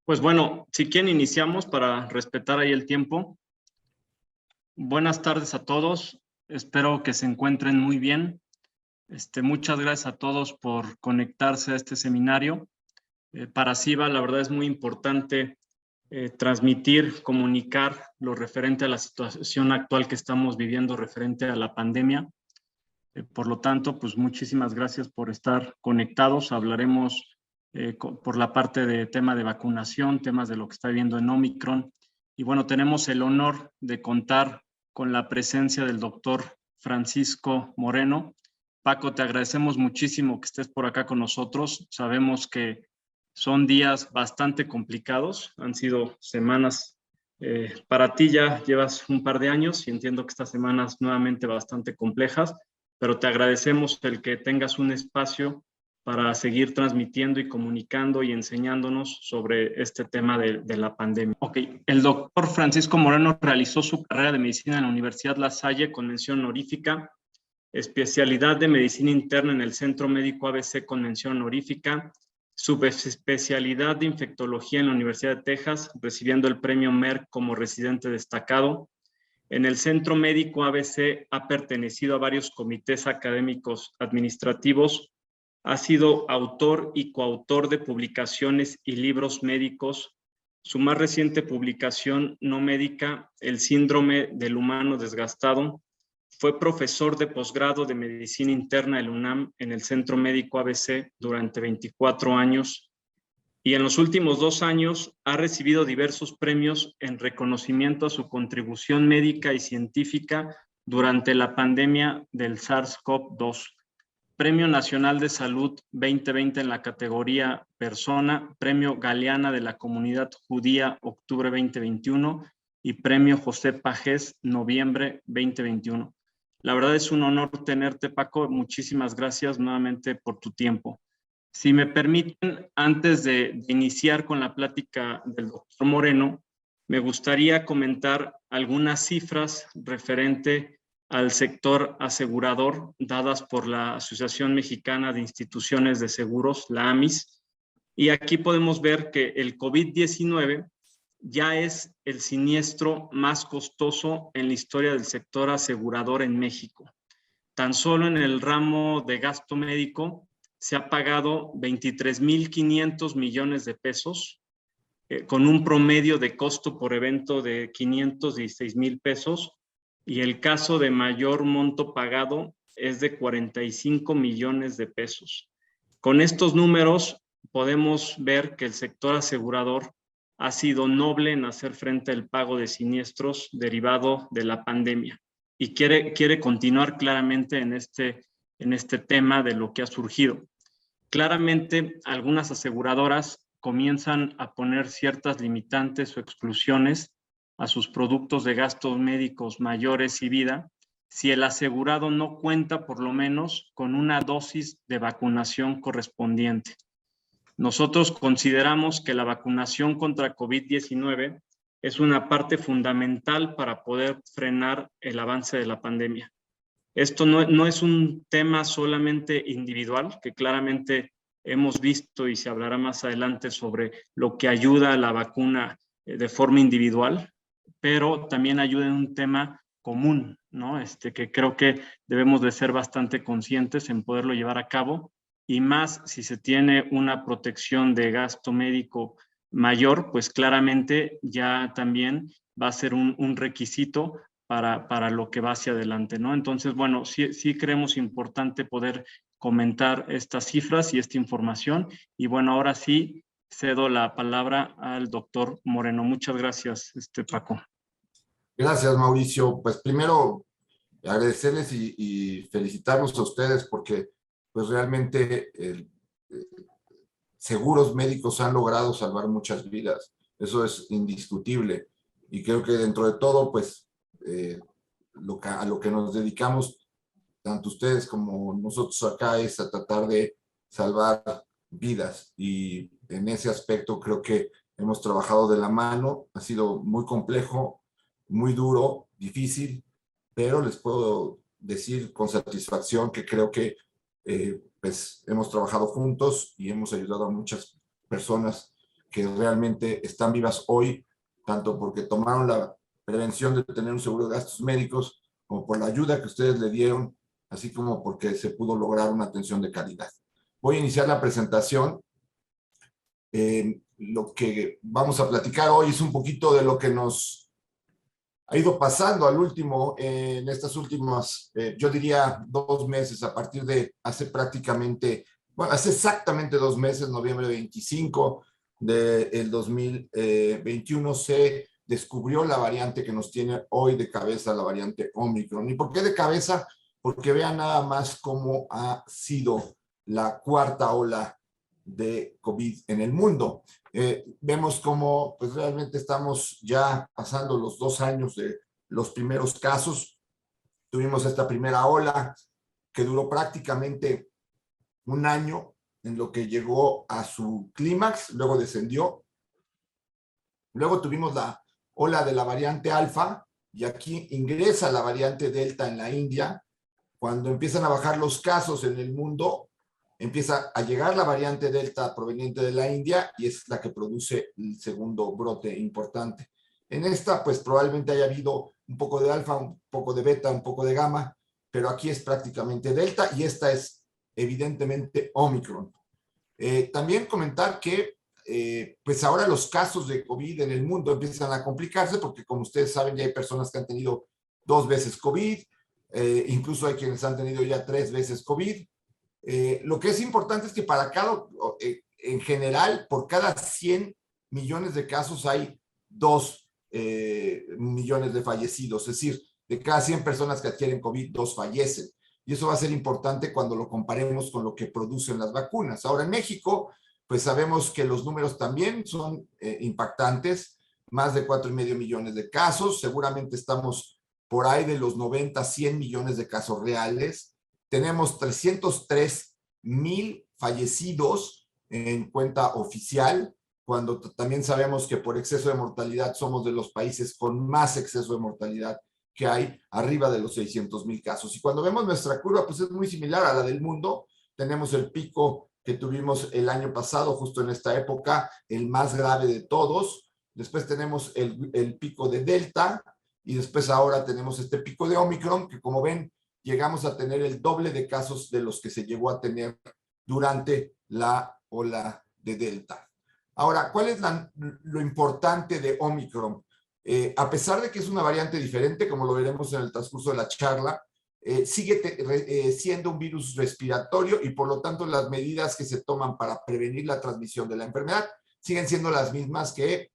Pues bueno, si quieren iniciamos para respetar ahí el tiempo. Buenas tardes a todos, espero que se encuentren muy bien. Muchas gracias a todos por conectarse a este seminario. Para CIBA, la verdad es muy importante transmitir, comunicar lo referente a la situación actual que estamos viviendo referente a la pandemia. Por lo tanto, pues muchísimas gracias por estar conectados. Hablaremos por la parte de tema de vacunación, temas de lo que está viendo en Omicron. Y bueno, tenemos el honor de contar con la presencia del doctor Francisco Moreno. Paco, te agradecemos muchísimo que estés por acá con nosotros. Sabemos que son días bastante complicados, han sido semanas, para ti ya llevas un par de años y entiendo que estas semanas nuevamente bastante complejas, pero te agradecemos el que tengas un espacio para seguir transmitiendo y comunicando y enseñándonos sobre este tema de la pandemia. Ok, el doctor Francisco Moreno realizó su carrera de medicina en la Universidad La Salle con mención honorífica, especialidad de medicina interna en el Centro Médico ABC con mención honorífica, subespecialidad de infectología en la Universidad de Texas, recibiendo el premio Merck como residente destacado. En el Centro Médico ABC ha pertenecido a varios comités académicos administrativos, ha sido autor y coautor de publicaciones y libros médicos. Su más reciente publicación no médica, El síndrome del humano desgastado, fue profesor de posgrado de medicina interna del UNAM en el Centro Médico ABC durante 24 años y en los últimos 2 años ha recibido diversos premios en reconocimiento a su contribución médica y científica durante la pandemia del SARS-CoV-2. Premio Nacional de Salud 2020 en la categoría Persona, Premio Galeana de la Comunidad Judía octubre 2021 y Premio José Pagés noviembre 2021. La verdad es un honor tenerte, Paco. Muchísimas gracias nuevamente por tu tiempo. Si me permiten, antes de iniciar con la plática del doctor Moreno, me gustaría comentar algunas cifras referente al sector asegurador dadas por la Asociación Mexicana de Instituciones de Seguros, la AMIS. Y aquí podemos ver que el COVID-19 ya es el siniestro más costoso en la historia del sector asegurador en México. Tan solo en el ramo de gasto médico se ha pagado 23,500 millones de pesos, con un promedio de costo por evento de 516,000 pesos, y el caso de mayor monto pagado es de 45 millones de pesos. Con estos números podemos ver que el sector asegurador ha sido noble en hacer frente al pago de siniestros derivado de la pandemia y quiere continuar claramente en este tema de lo que ha surgido. Claramente, algunas aseguradoras comienzan a poner ciertas limitantes o exclusiones a sus productos de gastos médicos mayores y vida si el asegurado no cuenta por lo menos con una dosis de vacunación correspondiente. Nosotros consideramos que la vacunación contra COVID-19 es una parte fundamental para poder frenar el avance de la pandemia. Esto no es un tema solamente individual, que claramente hemos visto y se hablará más adelante sobre lo que ayuda a la vacuna de forma individual, pero también ayuda en un tema común, ¿no? Que creo que debemos de ser bastante conscientes en poderlo llevar a cabo, y más si se tiene una protección de gasto médico mayor, pues claramente ya también va a ser un requisito para lo que va hacia adelante, ¿no? Entonces, bueno, sí creemos importante poder comentar estas cifras y esta información. Y bueno, ahora sí cedo la palabra al doctor Moreno. Muchas gracias, Paco. Gracias, Mauricio. Pues primero agradecerles y felicitarlos a ustedes porque pues realmente seguros médicos han logrado salvar muchas vidas. Eso es indiscutible. Y creo que dentro de todo, pues a lo que nos dedicamos, tanto ustedes como nosotros acá, es a tratar de salvar vidas. Y en ese aspecto creo que hemos trabajado de la mano. Ha sido muy complejo, muy duro, difícil, pero les puedo decir con satisfacción que creo que pues hemos trabajado juntos y hemos ayudado a muchas personas que realmente están vivas hoy, tanto porque tomaron la prevención de tener un seguro de gastos médicos, como por la ayuda que ustedes le dieron, así como porque se pudo lograr una atención de calidad. Voy a iniciar la presentación. Lo que vamos a platicar hoy es un poquito de lo que nos ha ido pasando al último, en estas últimas, yo diría 2 meses, a partir de hace prácticamente, bueno, hace exactamente 2 meses, noviembre 25 del 2021, se descubrió la variante que nos tiene hoy de cabeza, la variante Omicron. ¿Y por qué de cabeza? Porque vean nada más cómo ha sido la cuarta ola de COVID en el mundo. Vemos cómo pues realmente estamos ya pasando los 2 años de los primeros casos. Tuvimos esta primera ola que duró prácticamente 1 año en lo que llegó a su clímax, luego descendió. Luego tuvimos la ola de la variante alfa y aquí ingresa la variante delta en la India. Cuando empiezan a bajar los casos en el mundo, empieza a llegar la variante delta proveniente de la India y es la que produce el segundo brote importante. En esta, pues probablemente haya habido un poco de alfa, un poco de beta, un poco de gamma, pero aquí es prácticamente delta y esta es evidentemente Omicron. También comentar que pues ahora los casos de COVID en el mundo empiezan a complicarse porque como ustedes saben ya hay personas que han tenido 2 veces COVID, incluso hay quienes han tenido ya 3 veces COVID. Lo que es importante es que para cada, en general, por cada 100 millones de casos hay 2 millones de fallecidos, es decir, de cada 100 personas que adquieren COVID, 2 fallecen. Y eso va a ser importante cuando lo comparemos con lo que producen las vacunas. Ahora en México, pues sabemos que los números también son impactantes, más de 4,5 millones de casos, seguramente estamos por ahí de los 90, 100 millones de casos reales. Tenemos 303,000 fallecidos en cuenta oficial, cuando también sabemos que por exceso de mortalidad somos de los países con más exceso de mortalidad que hay, arriba de los 600,000 casos. Y cuando vemos nuestra curva, pues es muy similar a la del mundo. Tenemos el pico que tuvimos el año pasado, justo en esta época, el más grave de todos. Después tenemos el pico de Delta y después ahora tenemos este pico de Omicron, que como ven, llegamos a tener el doble de casos de los que se llegó a tener durante la ola de Delta. Ahora, ¿cuál es lo importante de Omicron? A pesar de que es una variante diferente, como lo veremos en el transcurso de la charla, sigue siendo un virus respiratorio y por lo tanto las medidas que se toman para prevenir la transmisión de la enfermedad siguen siendo las mismas que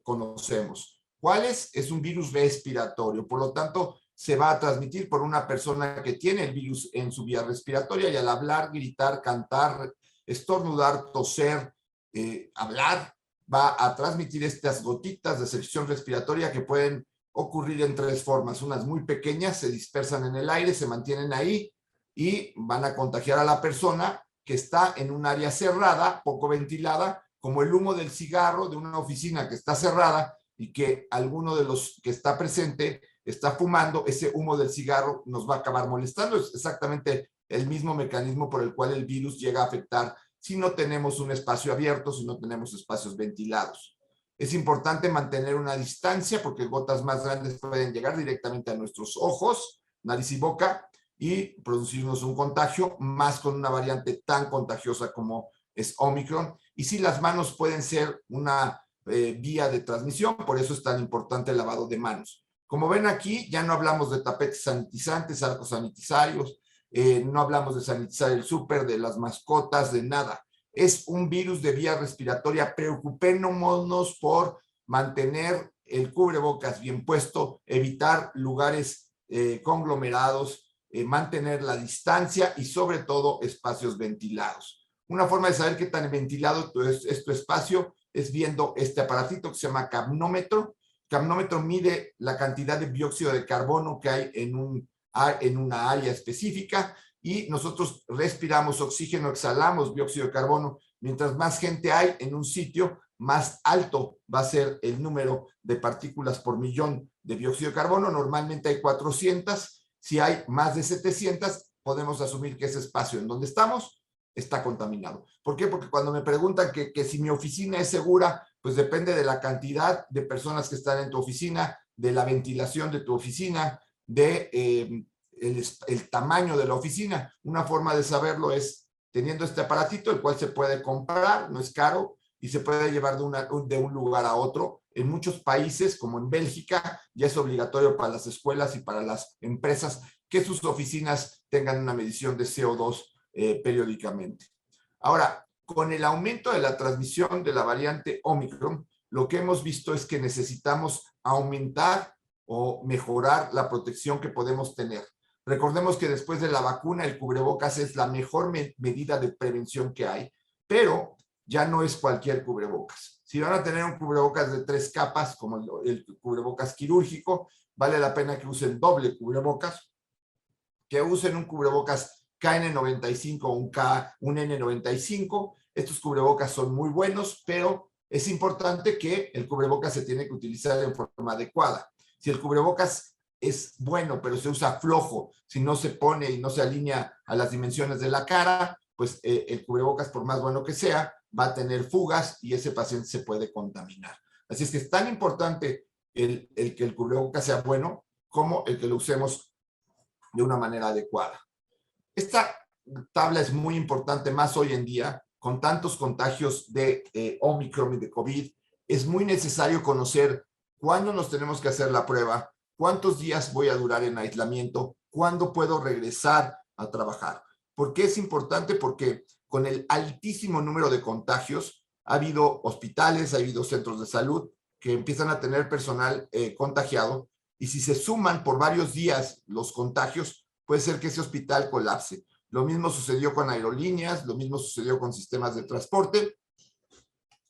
conocemos. ¿Cuáles? Es un virus respiratorio, por lo tanto se va a transmitir por una persona que tiene el virus en su vía respiratoria y al hablar, gritar, cantar, estornudar, toser, hablar, va a transmitir estas gotitas de secreción respiratoria que pueden ocurrir en 3 formas. Unas muy pequeñas, se dispersan en el aire, se mantienen ahí y van a contagiar a la persona que está en un área cerrada, poco ventilada, como el humo del cigarro de una oficina que está cerrada y que alguno de los que está presente está fumando, ese humo del cigarro nos va a acabar molestando. Es exactamente el mismo mecanismo por el cual el virus llega a afectar si no tenemos un espacio abierto, si no tenemos espacios ventilados. Es importante mantener una distancia porque gotas más grandes pueden llegar directamente a nuestros ojos, nariz y boca y producirnos un contagio, más con una variante tan contagiosa como es Omicron. Y sí, las manos pueden ser una vía de transmisión, por eso es tan importante el lavado de manos. Como ven aquí, ya no hablamos de tapetes sanitizantes, arcos sanitarios, no hablamos de sanitizar el súper, de las mascotas, de nada. Es un virus de vía respiratoria. Preocupémonos por mantener el cubrebocas bien puesto, evitar lugares conglomerados, mantener la distancia y sobre todo espacios ventilados. Una forma de saber qué tan ventilado es tu espacio es viendo este aparatito que se llama capnómetro. Capnómetro mide la cantidad de dióxido de carbono que hay en una área específica y nosotros respiramos oxígeno, exhalamos dióxido de carbono. Mientras más gente hay en un sitio, más alto va a ser el número de partículas por millón de dióxido de carbono. Normalmente hay 400. Si hay más de 700, podemos asumir que ese espacio en donde estamos está contaminado. ¿Por qué? Porque cuando me preguntan que si mi oficina es segura, pues depende de la cantidad de personas que están en tu oficina, de la ventilación de tu oficina, de el tamaño de la oficina. Una forma de saberlo es teniendo este aparatito, el cual se puede comprar, no es caro, y se puede llevar de un lugar a otro. En muchos países, como en Bélgica, ya es obligatorio para las escuelas y para las empresas que sus oficinas tengan una medición de CO2 periódicamente. Ahora, con el aumento de la transmisión de la variante Omicron, lo que hemos visto es que necesitamos aumentar o mejorar la protección que podemos tener. Recordemos que después de la vacuna, el cubrebocas es la mejor medida de prevención que hay, pero ya no es cualquier cubrebocas. Si van a tener un cubrebocas de 3 capas, como el cubrebocas quirúrgico, vale la pena que usen doble cubrebocas, que usen un cubrebocas KN95 o un N95. Estos cubrebocas son muy buenos, pero es importante que el cubrebocas se tiene que utilizar en forma adecuada. Si el cubrebocas es bueno, pero se usa flojo, si no se pone y no se alinea a las dimensiones de la cara, pues el cubrebocas, por más bueno que sea, va a tener fugas y ese paciente se puede contaminar. Así es que es tan importante el que el cubrebocas sea bueno como el que lo usemos de una manera adecuada. Esta tabla es muy importante más hoy en día, con tantos contagios de Omicron y de COVID. Es muy necesario conocer cuándo nos tenemos que hacer la prueba, cuántos días voy a durar en aislamiento, cuándo puedo regresar a trabajar. ¿Por qué es importante? Porque con el altísimo número de contagios, ha habido hospitales, ha habido centros de salud que empiezan a tener personal contagiado, y si se suman por varios días los contagios, puede ser que ese hospital colapse. Lo mismo sucedió con aerolíneas, lo mismo sucedió con sistemas de transporte.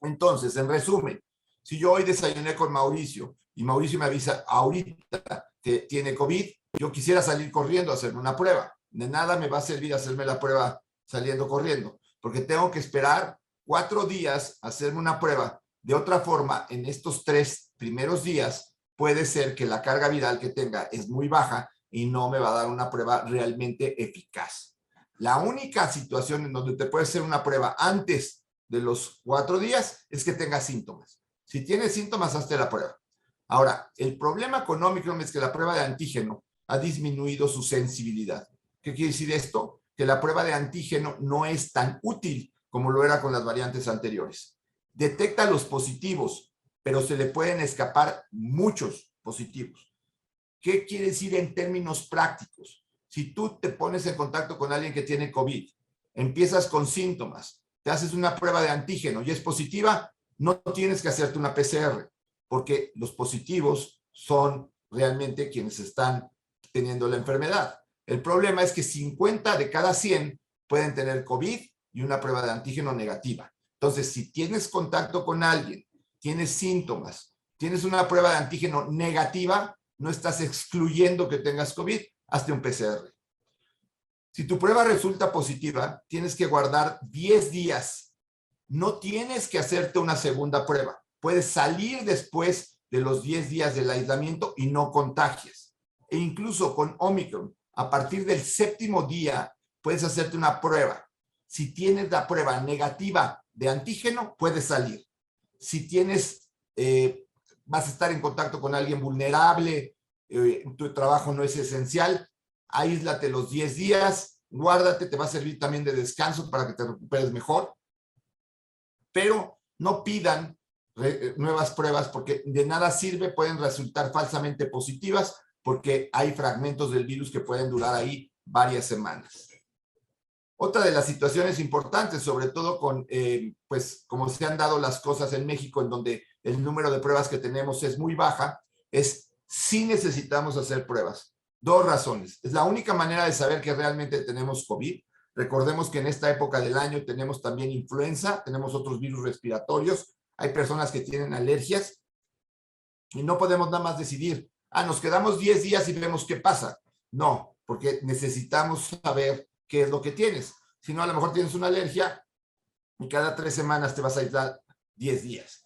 Entonces, en resumen, si yo hoy desayuné con Mauricio y Mauricio me avisa ahorita que tiene COVID, yo quisiera salir corriendo a hacerme una prueba. De nada me va a servir hacerme la prueba saliendo corriendo, porque tengo que esperar 4 días a hacerme una prueba. De otra forma, en estos 3 primeros días, puede ser que la carga viral que tenga es muy baja y no me va a dar una prueba realmente eficaz. La única situación en donde te puedes hacer una prueba antes de los 4 días es que tengas síntomas. Si tienes síntomas, hazte la prueba. Ahora, el problema con Omicron es que la prueba de antígeno ha disminuido su sensibilidad. ¿Qué quiere decir esto? Que la prueba de antígeno no es tan útil como lo era con las variantes anteriores. Detecta los positivos, pero se le pueden escapar muchos positivos. ¿Qué quiere decir en términos prácticos? Si tú te pones en contacto con alguien que tiene COVID, empiezas con síntomas, te haces una prueba de antígeno y es positiva, no tienes que hacerte una PCR, porque los positivos son realmente quienes están teniendo la enfermedad. El problema es que 50 de cada 100 pueden tener COVID y una prueba de antígeno negativa. Entonces, si tienes contacto con alguien, tienes síntomas, tienes una prueba de antígeno negativa, no estás excluyendo que tengas COVID, hazte un PCR. Si tu prueba resulta positiva, tienes que guardar 10 días. No tienes que hacerte una segunda prueba. Puedes salir después de los 10 días del aislamiento y no contagias. E incluso con Omicron, a partir del 7º día, puedes hacerte una prueba. Si tienes la prueba negativa de antígeno, puedes salir. Si tienes, vas a estar en contacto con alguien vulnerable, tu trabajo no es esencial, aíslate los 10 días, guárdate, te va a servir también de descanso para que te recuperes mejor, pero no pidan nuevas pruebas porque de nada sirve, pueden resultar falsamente positivas porque hay fragmentos del virus que pueden durar ahí varias semanas. Otra de las situaciones importantes, sobre todo con, pues, como se han dado las cosas en México, en donde el número de pruebas que tenemos es muy baja, es si necesitamos hacer pruebas. 2 razones. Es la única manera de saber que realmente tenemos COVID. Recordemos que en esta época del año tenemos también influenza, tenemos otros virus respiratorios, hay personas que tienen alergias y no podemos nada más decidir, nos quedamos 10 días y vemos qué pasa. No, porque necesitamos saber qué es lo que tienes. Si no, a lo mejor tienes una alergia y cada 3 semanas te vas a aislar 10 días.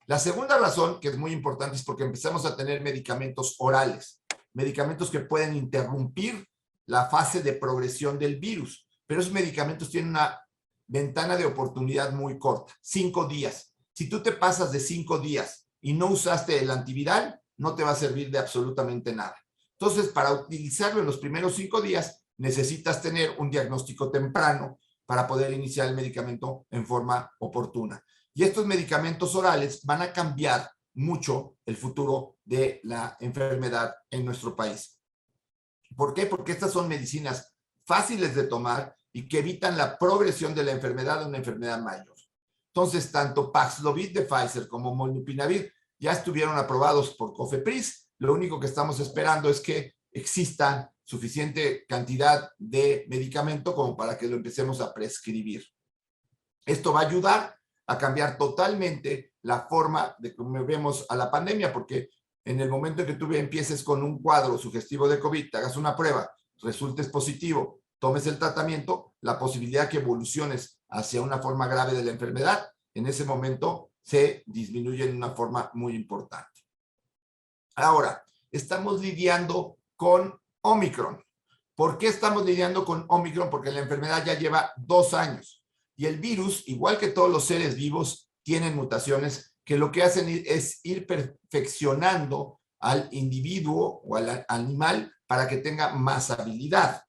La segunda razón, que es muy importante, es porque empezamos a tener medicamentos orales, medicamentos que pueden interrumpir la fase de progresión del virus, pero esos medicamentos tienen una ventana de oportunidad muy corta, 5 días. Si tú te pasas de 5 días y no usaste el antiviral, no te va a servir de absolutamente nada. Entonces, para utilizarlo en los primeros 5 días, necesitas tener un diagnóstico temprano para poder iniciar el medicamento en forma oportuna. Y estos medicamentos orales van a cambiar mucho el futuro de la enfermedad en nuestro país. ¿Por qué? Porque estas son medicinas fáciles de tomar y que evitan la progresión de la enfermedad a una enfermedad mayor. Entonces, tanto Paxlovid de Pfizer como Molnupiravir ya estuvieron aprobados por COFEPRIS. Lo único que estamos esperando es que exista suficiente cantidad de medicamento como para que lo empecemos a prescribir. Esto va a ayudar a cambiar totalmente la forma de cómo vemos a la pandemia, porque en el momento en que tú empieces con un cuadro sugestivo de COVID, te hagas una prueba, resultes positivo, tomes el tratamiento, la posibilidad que evoluciones hacia una forma grave de la enfermedad, en ese momento se disminuye en una forma muy importante. Ahora, estamos lidiando con Omicron. ¿Por qué estamos lidiando con Omicron? Porque la enfermedad ya lleva 2 años y el virus, igual que todos los seres vivos, tienen mutaciones que lo que hacen es ir perfeccionando al individuo o al animal para que tenga más habilidad.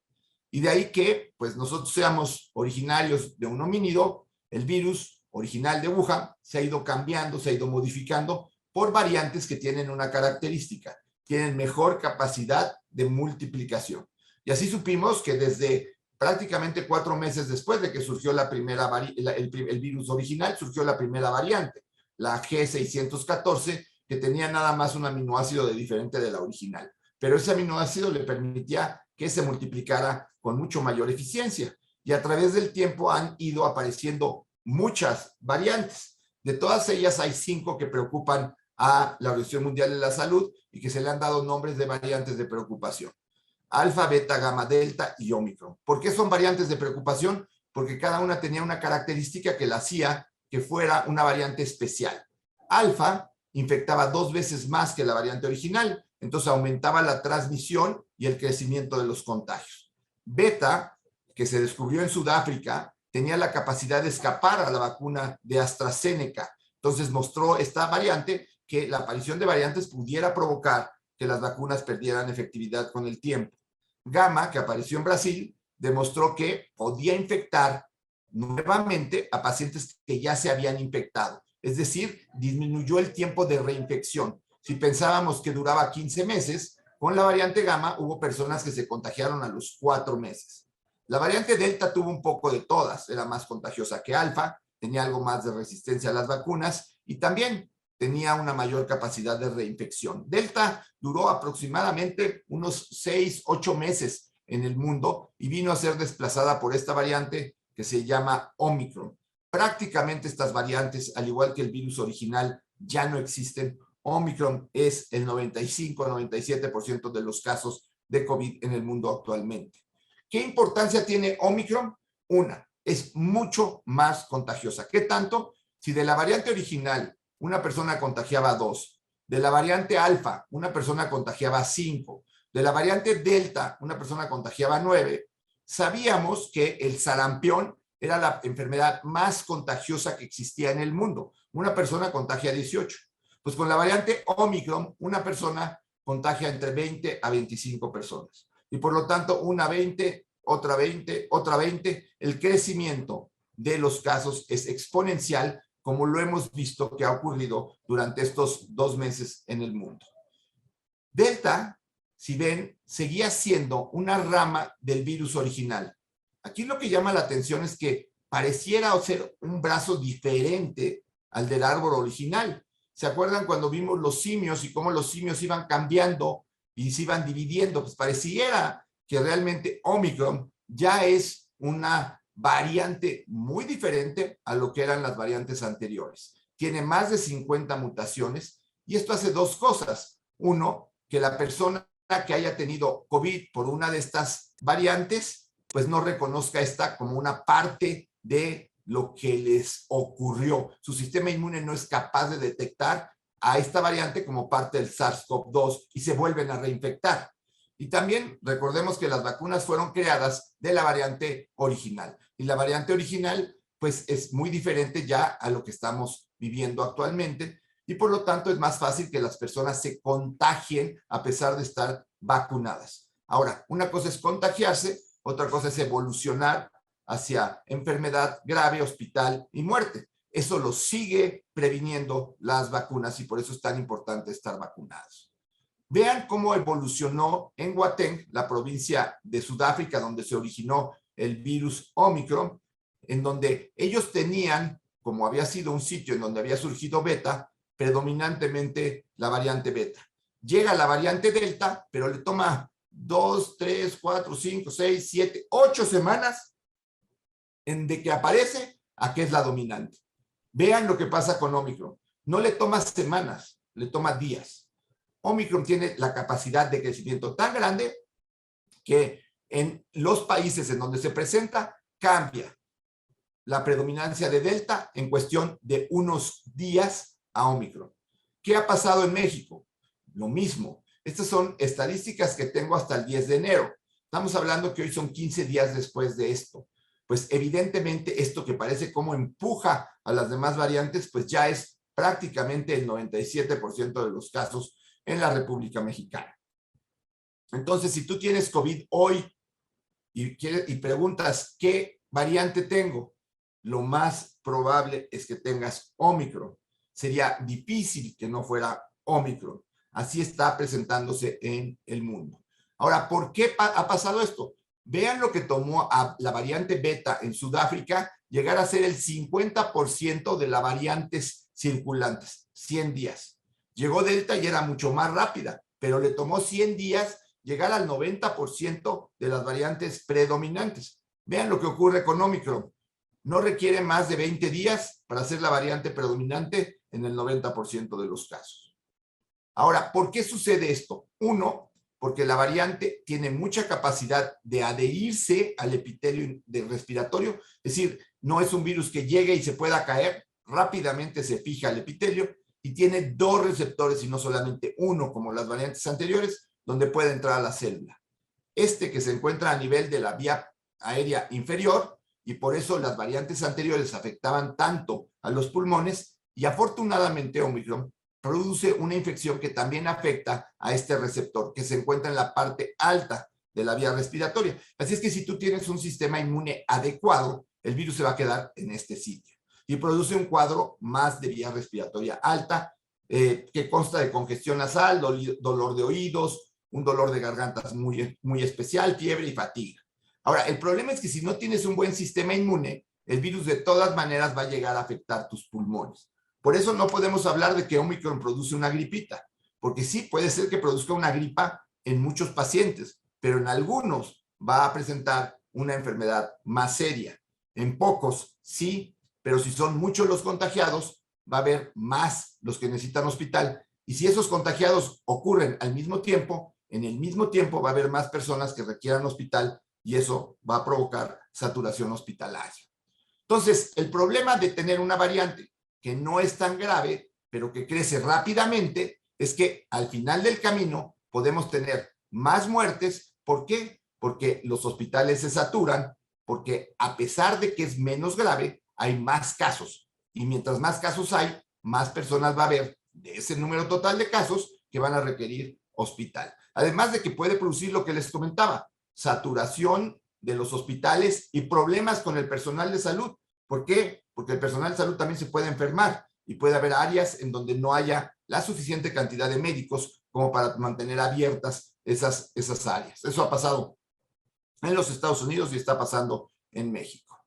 Y de ahí que pues nosotros seamos originarios de un homínido, el virus original de Wuhan se ha ido cambiando, se ha ido modificando por variantes que tienen una característica, tienen mejor capacidad de multiplicación. Y así supimos que desde prácticamente 4 meses después de que surgió la primera el virus original, surgió la primera variante, la G614, que tenía nada más un aminoácido diferente de la original. Pero ese aminoácido le permitía que se multiplicara con mucho mayor eficiencia. Y a través del tiempo han ido apareciendo muchas variantes. De todas ellas hay 5 que preocupan a la Organización Mundial de la Salud y que se le han dado nombres de variantes de preocupación. Alfa, beta, gamma, delta y Omicron. ¿Por qué son variantes de preocupación? Porque cada una tenía una característica que la hacía que fuera una variante especial. Alfa infectaba 2 veces más que la variante original, entonces aumentaba la transmisión y el crecimiento de los contagios. Beta, que se descubrió en Sudáfrica, tenía la capacidad de escapar a la vacuna de AstraZeneca. Entonces mostró esta variante que la aparición de variantes pudiera provocar que las vacunas perdieran efectividad con el tiempo. Gamma, que apareció en Brasil, demostró que podía infectar nuevamente a pacientes que ya se habían infectado. Es decir, disminuyó el tiempo de reinfección. Si pensábamos que duraba 15 meses, con la variante gamma hubo personas que se contagiaron a los 4 meses. La variante delta tuvo un poco de todas, era más contagiosa que alfa, tenía algo más de resistencia a las vacunas y también tenía una mayor capacidad de reinfección. Delta duró aproximadamente unos 6, 8 meses en el mundo y vino a ser desplazada por esta variante que se llama Omicron. Prácticamente estas variantes, al igual que el virus original, ya no existen. Omicron es el 95-97% de los casos de COVID en el mundo actualmente. ¿Qué importancia tiene Omicron? Una, es mucho más contagiosa. ¿Qué tanto? Si de la variante original una persona contagiaba 2, de la variante alfa una persona contagiaba 5, de la variante delta una persona contagiaba 9, sabíamos que el sarampión era la enfermedad más contagiosa que existía en el mundo. Una persona contagia 18. Pues con la variante Omicron, una persona contagia entre 20 a 25 personas. Y por lo tanto, una 20, otra 20, otra 20. El crecimiento de los casos es exponencial, como lo hemos visto que ha ocurrido durante estos 2 meses en el mundo. Delta, si ven, seguía siendo una rama del virus original. Aquí lo que llama la atención es que pareciera ser un brazo diferente al del árbol original. ¿Se acuerdan cuando vimos los simios y cómo los simios iban cambiando y se iban dividiendo? Pues pareciera que realmente Omicron ya es una variante muy diferente a lo que eran las variantes anteriores. Tiene más de 50 mutaciones y esto hace 2 cosas. Uno, que la persona que haya tenido COVID por una de estas variantes, pues no reconozca esta como una parte de lo que les ocurrió. Su sistema inmune no es capaz de detectar a esta variante como parte del SARS-CoV-2 y se vuelven a reinfectar. Y también recordemos que las vacunas fueron creadas de la variante original. Y la variante original pues es muy diferente ya a lo que estamos viviendo actualmente y por lo tanto es más fácil que las personas se contagien a pesar de estar vacunadas. Ahora, una cosa es contagiarse, otra cosa es evolucionar hacia enfermedad grave, hospital y muerte. Eso lo sigue previniendo las vacunas y por eso es tan importante estar vacunados. Vean cómo evolucionó en Gauteng, la provincia de Sudáfrica, donde se originó el virus Omicron, en donde ellos tenían, como había sido un sitio en donde había surgido beta, predominantemente la variante beta. Llega la variante delta, pero le toma 2, 3, 4, 5, 6, 7, 8 semanas en de que aparece a que es la dominante. Vean lo que pasa con Omicron. No le toma semanas, le toma días. Omicron tiene la capacidad de crecimiento tan grande que en los países en donde se presenta cambia la predominancia de Delta en cuestión de unos días a Omicron. ¿Qué ha pasado en México? Lo mismo. Estas son estadísticas que tengo hasta el 10 de enero. Estamos hablando que hoy son 15 días después de esto. Pues evidentemente esto que parece como empuja a las demás variantes, pues ya es prácticamente el 97% de los casos en la República Mexicana. Entonces, si tú tienes COVID hoy y preguntas qué variante tengo, lo más probable es que tengas Omicron. Sería difícil que no fuera Omicron. Así está presentándose en el mundo. Ahora, ¿por qué ha pasado esto? Vean lo que tomó a la variante beta en Sudáfrica llegar a ser el 50% de las variantes circulantes, 100 días. Llegó Delta y era mucho más rápida, pero le tomó 100 días llegar al 90% de las variantes predominantes. Vean lo que ocurre con Omicron. No requiere más de 20 días para ser la variante predominante en el 90% de los casos. Ahora, ¿por qué sucede esto? Uno, porque la variante tiene mucha capacidad de adherirse al epitelio respiratorio, es decir, no es un virus que llegue y se pueda caer, rápidamente se fija al epitelio y tiene dos receptores y no solamente uno como las variantes anteriores, donde puede entrar a la célula. Este que se encuentra a nivel de la vía aérea inferior y por eso las variantes anteriores afectaban tanto a los pulmones y afortunadamente Omicron produce una infección que también afecta a este receptor que se encuentra en la parte alta de la vía respiratoria. Así es que si tú tienes un sistema inmune adecuado, el virus se va a quedar en este sitio y produce un cuadro más de vía respiratoria alta que consta de congestión nasal, dolor de oídos, un dolor de gargantas muy especial, fiebre y fatiga. Ahora, el problema es que si no tienes un buen sistema inmune, el virus de todas maneras va a llegar a afectar tus pulmones. Por eso no podemos hablar de que Omicron produce una gripita, porque sí puede ser que produzca una gripa en muchos pacientes, pero en algunos va a presentar una enfermedad más seria. En pocos, sí, pero si son muchos los contagiados, va a haber más los que necesitan hospital. Y si esos contagiados ocurren al mismo tiempo, en el mismo tiempo va a haber más personas que requieran hospital y eso va a provocar saturación hospitalaria. Entonces, el problema de tener una variante que no es tan grave, pero que crece rápidamente, es que al final del camino podemos tener más muertes. ¿Por qué? Porque los hospitales se saturan, porque a pesar de que es menos grave, hay más casos. Y mientras más casos hay, más personas va a haber de ese número total de casos que van a requerir hospital. Además de que puede producir lo que les comentaba, saturación de los hospitales y problemas con el personal de salud. ¿Por qué? Porque el personal de salud también se puede enfermar y puede haber áreas en donde no haya la suficiente cantidad de médicos como para mantener abiertas esas áreas. Eso ha pasado en los Estados Unidos y está pasando en México.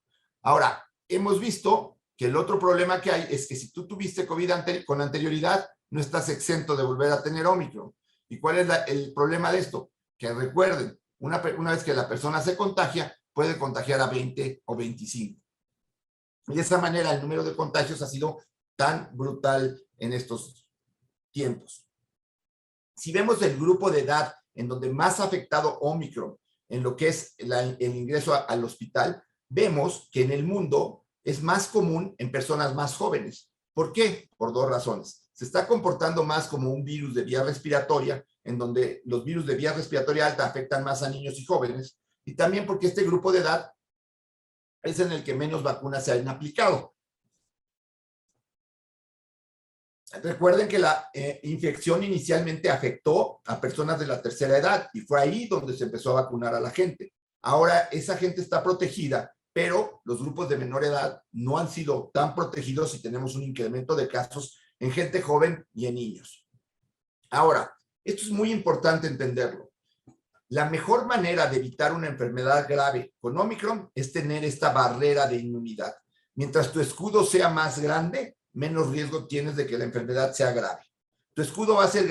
Ahora, hemos visto que el otro problema que hay es que si tú tuviste COVID con anterioridad, no estás exento de volver a tener Omicron. ¿Y cuál es el problema de esto? Que recuerden, una vez que la persona se contagia, puede contagiar a 20 o 25. Y de esa manera el número de contagios ha sido tan brutal en estos tiempos. Si vemos el grupo de edad en donde más ha afectado Omicron en lo que es el ingreso al hospital, vemos que en el mundo es más común en personas más jóvenes. ¿Por qué? Por dos razones. Se está comportando más como un virus de vía respiratoria, en donde los virus de vía respiratoria alta afectan más a niños y jóvenes, y también porque este grupo de edad es en el que menos vacunas se han aplicado. Recuerden que la infección inicialmente afectó a personas de la tercera edad y fue ahí donde se empezó a vacunar a la gente. Ahora esa gente está protegida, pero los grupos de menor edad no han sido tan protegidos y tenemos un incremento de casos en gente joven y en niños. Ahora, esto es muy importante entenderlo. La mejor manera de evitar una enfermedad grave con Omicron es tener esta barrera de inmunidad. Mientras tu escudo sea más grande, menos riesgo tienes de que la enfermedad sea grave. Tu escudo va a ser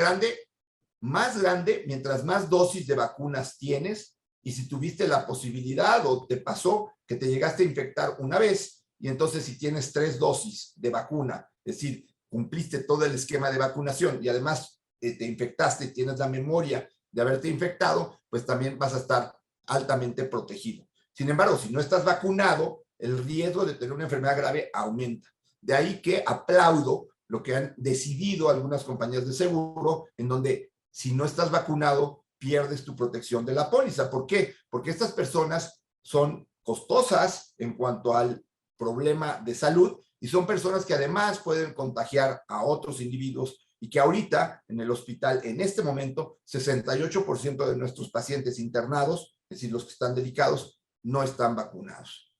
más grande, mientras más dosis de vacunas tienes, y si tuviste la posibilidad o te pasó que te llegaste a infectar una vez, y entonces si tienes 3 dosis de vacuna, es decir, cumpliste todo el esquema de vacunación y además te infectaste y tienes la memoria de haberte infectado, pues también vas a estar altamente protegido. Sin embargo, si no estás vacunado, el riesgo de tener una enfermedad grave aumenta. De ahí que aplaudo lo que han decidido algunas compañías de seguro, en donde si no estás vacunado, pierdes tu protección de la póliza. ¿Por qué? Porque estas personas son costosas en cuanto al problema de salud y son personas que además pueden contagiar a otros individuos y que ahorita en el hospital, en este momento, 68% de nuestros pacientes internados, es decir, los que están dedicados, no están vacunados.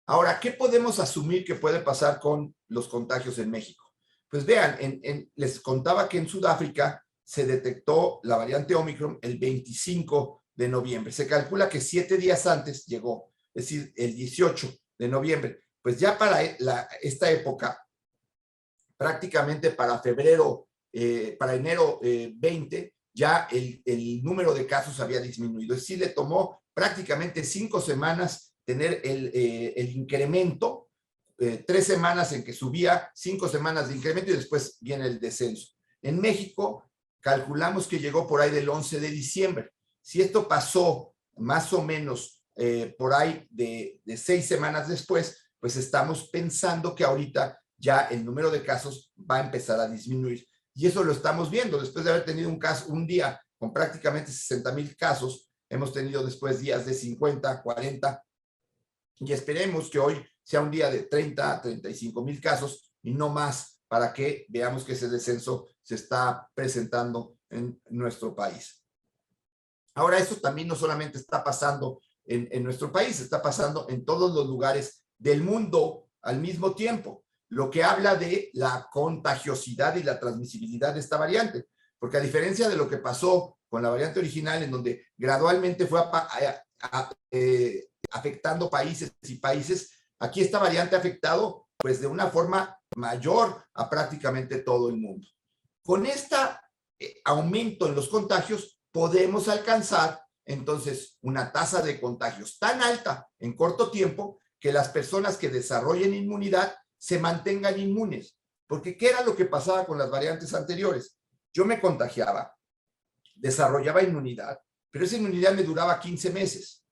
Ahora, ¿qué podemos asumir que puede pasar con los contagios en México? Pues vean, les contaba que en Sudáfrica se detectó la variante Omicron el 25 de noviembre. Se calcula que 7 días antes llegó, es decir, el 18 de noviembre. Pues ya para esta época, prácticamente para enero 20, ya el número de casos había disminuido. Es decir, le tomó prácticamente 5 semanas tener el incremento, 3 semanas en que subía, 5 semanas de incremento y después viene el descenso. En México, calculamos que llegó por ahí del 11 de diciembre. Si esto pasó más o menos por ahí de 6 semanas después, pues estamos pensando que ahorita ya el número de casos va a empezar a disminuir. Y eso lo estamos viendo. Después de haber tenido un día con prácticamente 60,000 casos, hemos tenido después días de 50, 40, y esperemos que hoy sea un día de 30 a 35,000 casos y no más, para que veamos que ese descenso se está presentando en nuestro país. Ahora, esto también no solamente está pasando en nuestro país, está pasando en todos los lugares del mundo al mismo tiempo, lo que habla de la contagiosidad y la transmisibilidad de esta variante, porque a diferencia de lo que pasó con la variante original, en donde gradualmente fue afectando países y países, aquí esta variante ha afectado pues de una forma mayor a prácticamente todo el mundo. Con este aumento en los contagios podemos alcanzar entonces una tasa de contagios tan alta en corto tiempo que las personas que desarrollen inmunidad se mantengan inmunes. Porque ¿qué era lo que pasaba con las variantes anteriores? Yo me contagiaba, desarrollaba inmunidad, pero esa inmunidad me duraba 15 meses.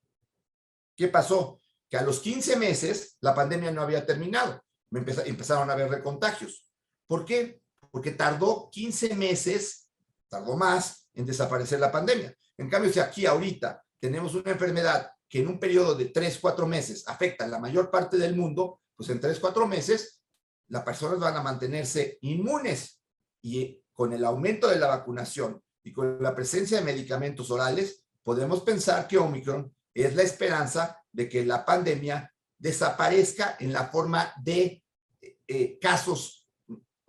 ¿Qué pasó? Que a los 15 meses la pandemia no había terminado. Empezaron a haber recontagios. ¿Por qué? Porque tardó 15 meses, tardó más en desaparecer la pandemia. En cambio, si aquí ahorita tenemos una enfermedad que en un periodo de 3, 4 meses afecta a la mayor parte del mundo, pues en 3, 4 meses las personas van a mantenerse inmunes. Y con el aumento de la vacunación y con la presencia de medicamentos orales, podemos pensar que Omicron es la esperanza de que la pandemia desaparezca en la forma de casos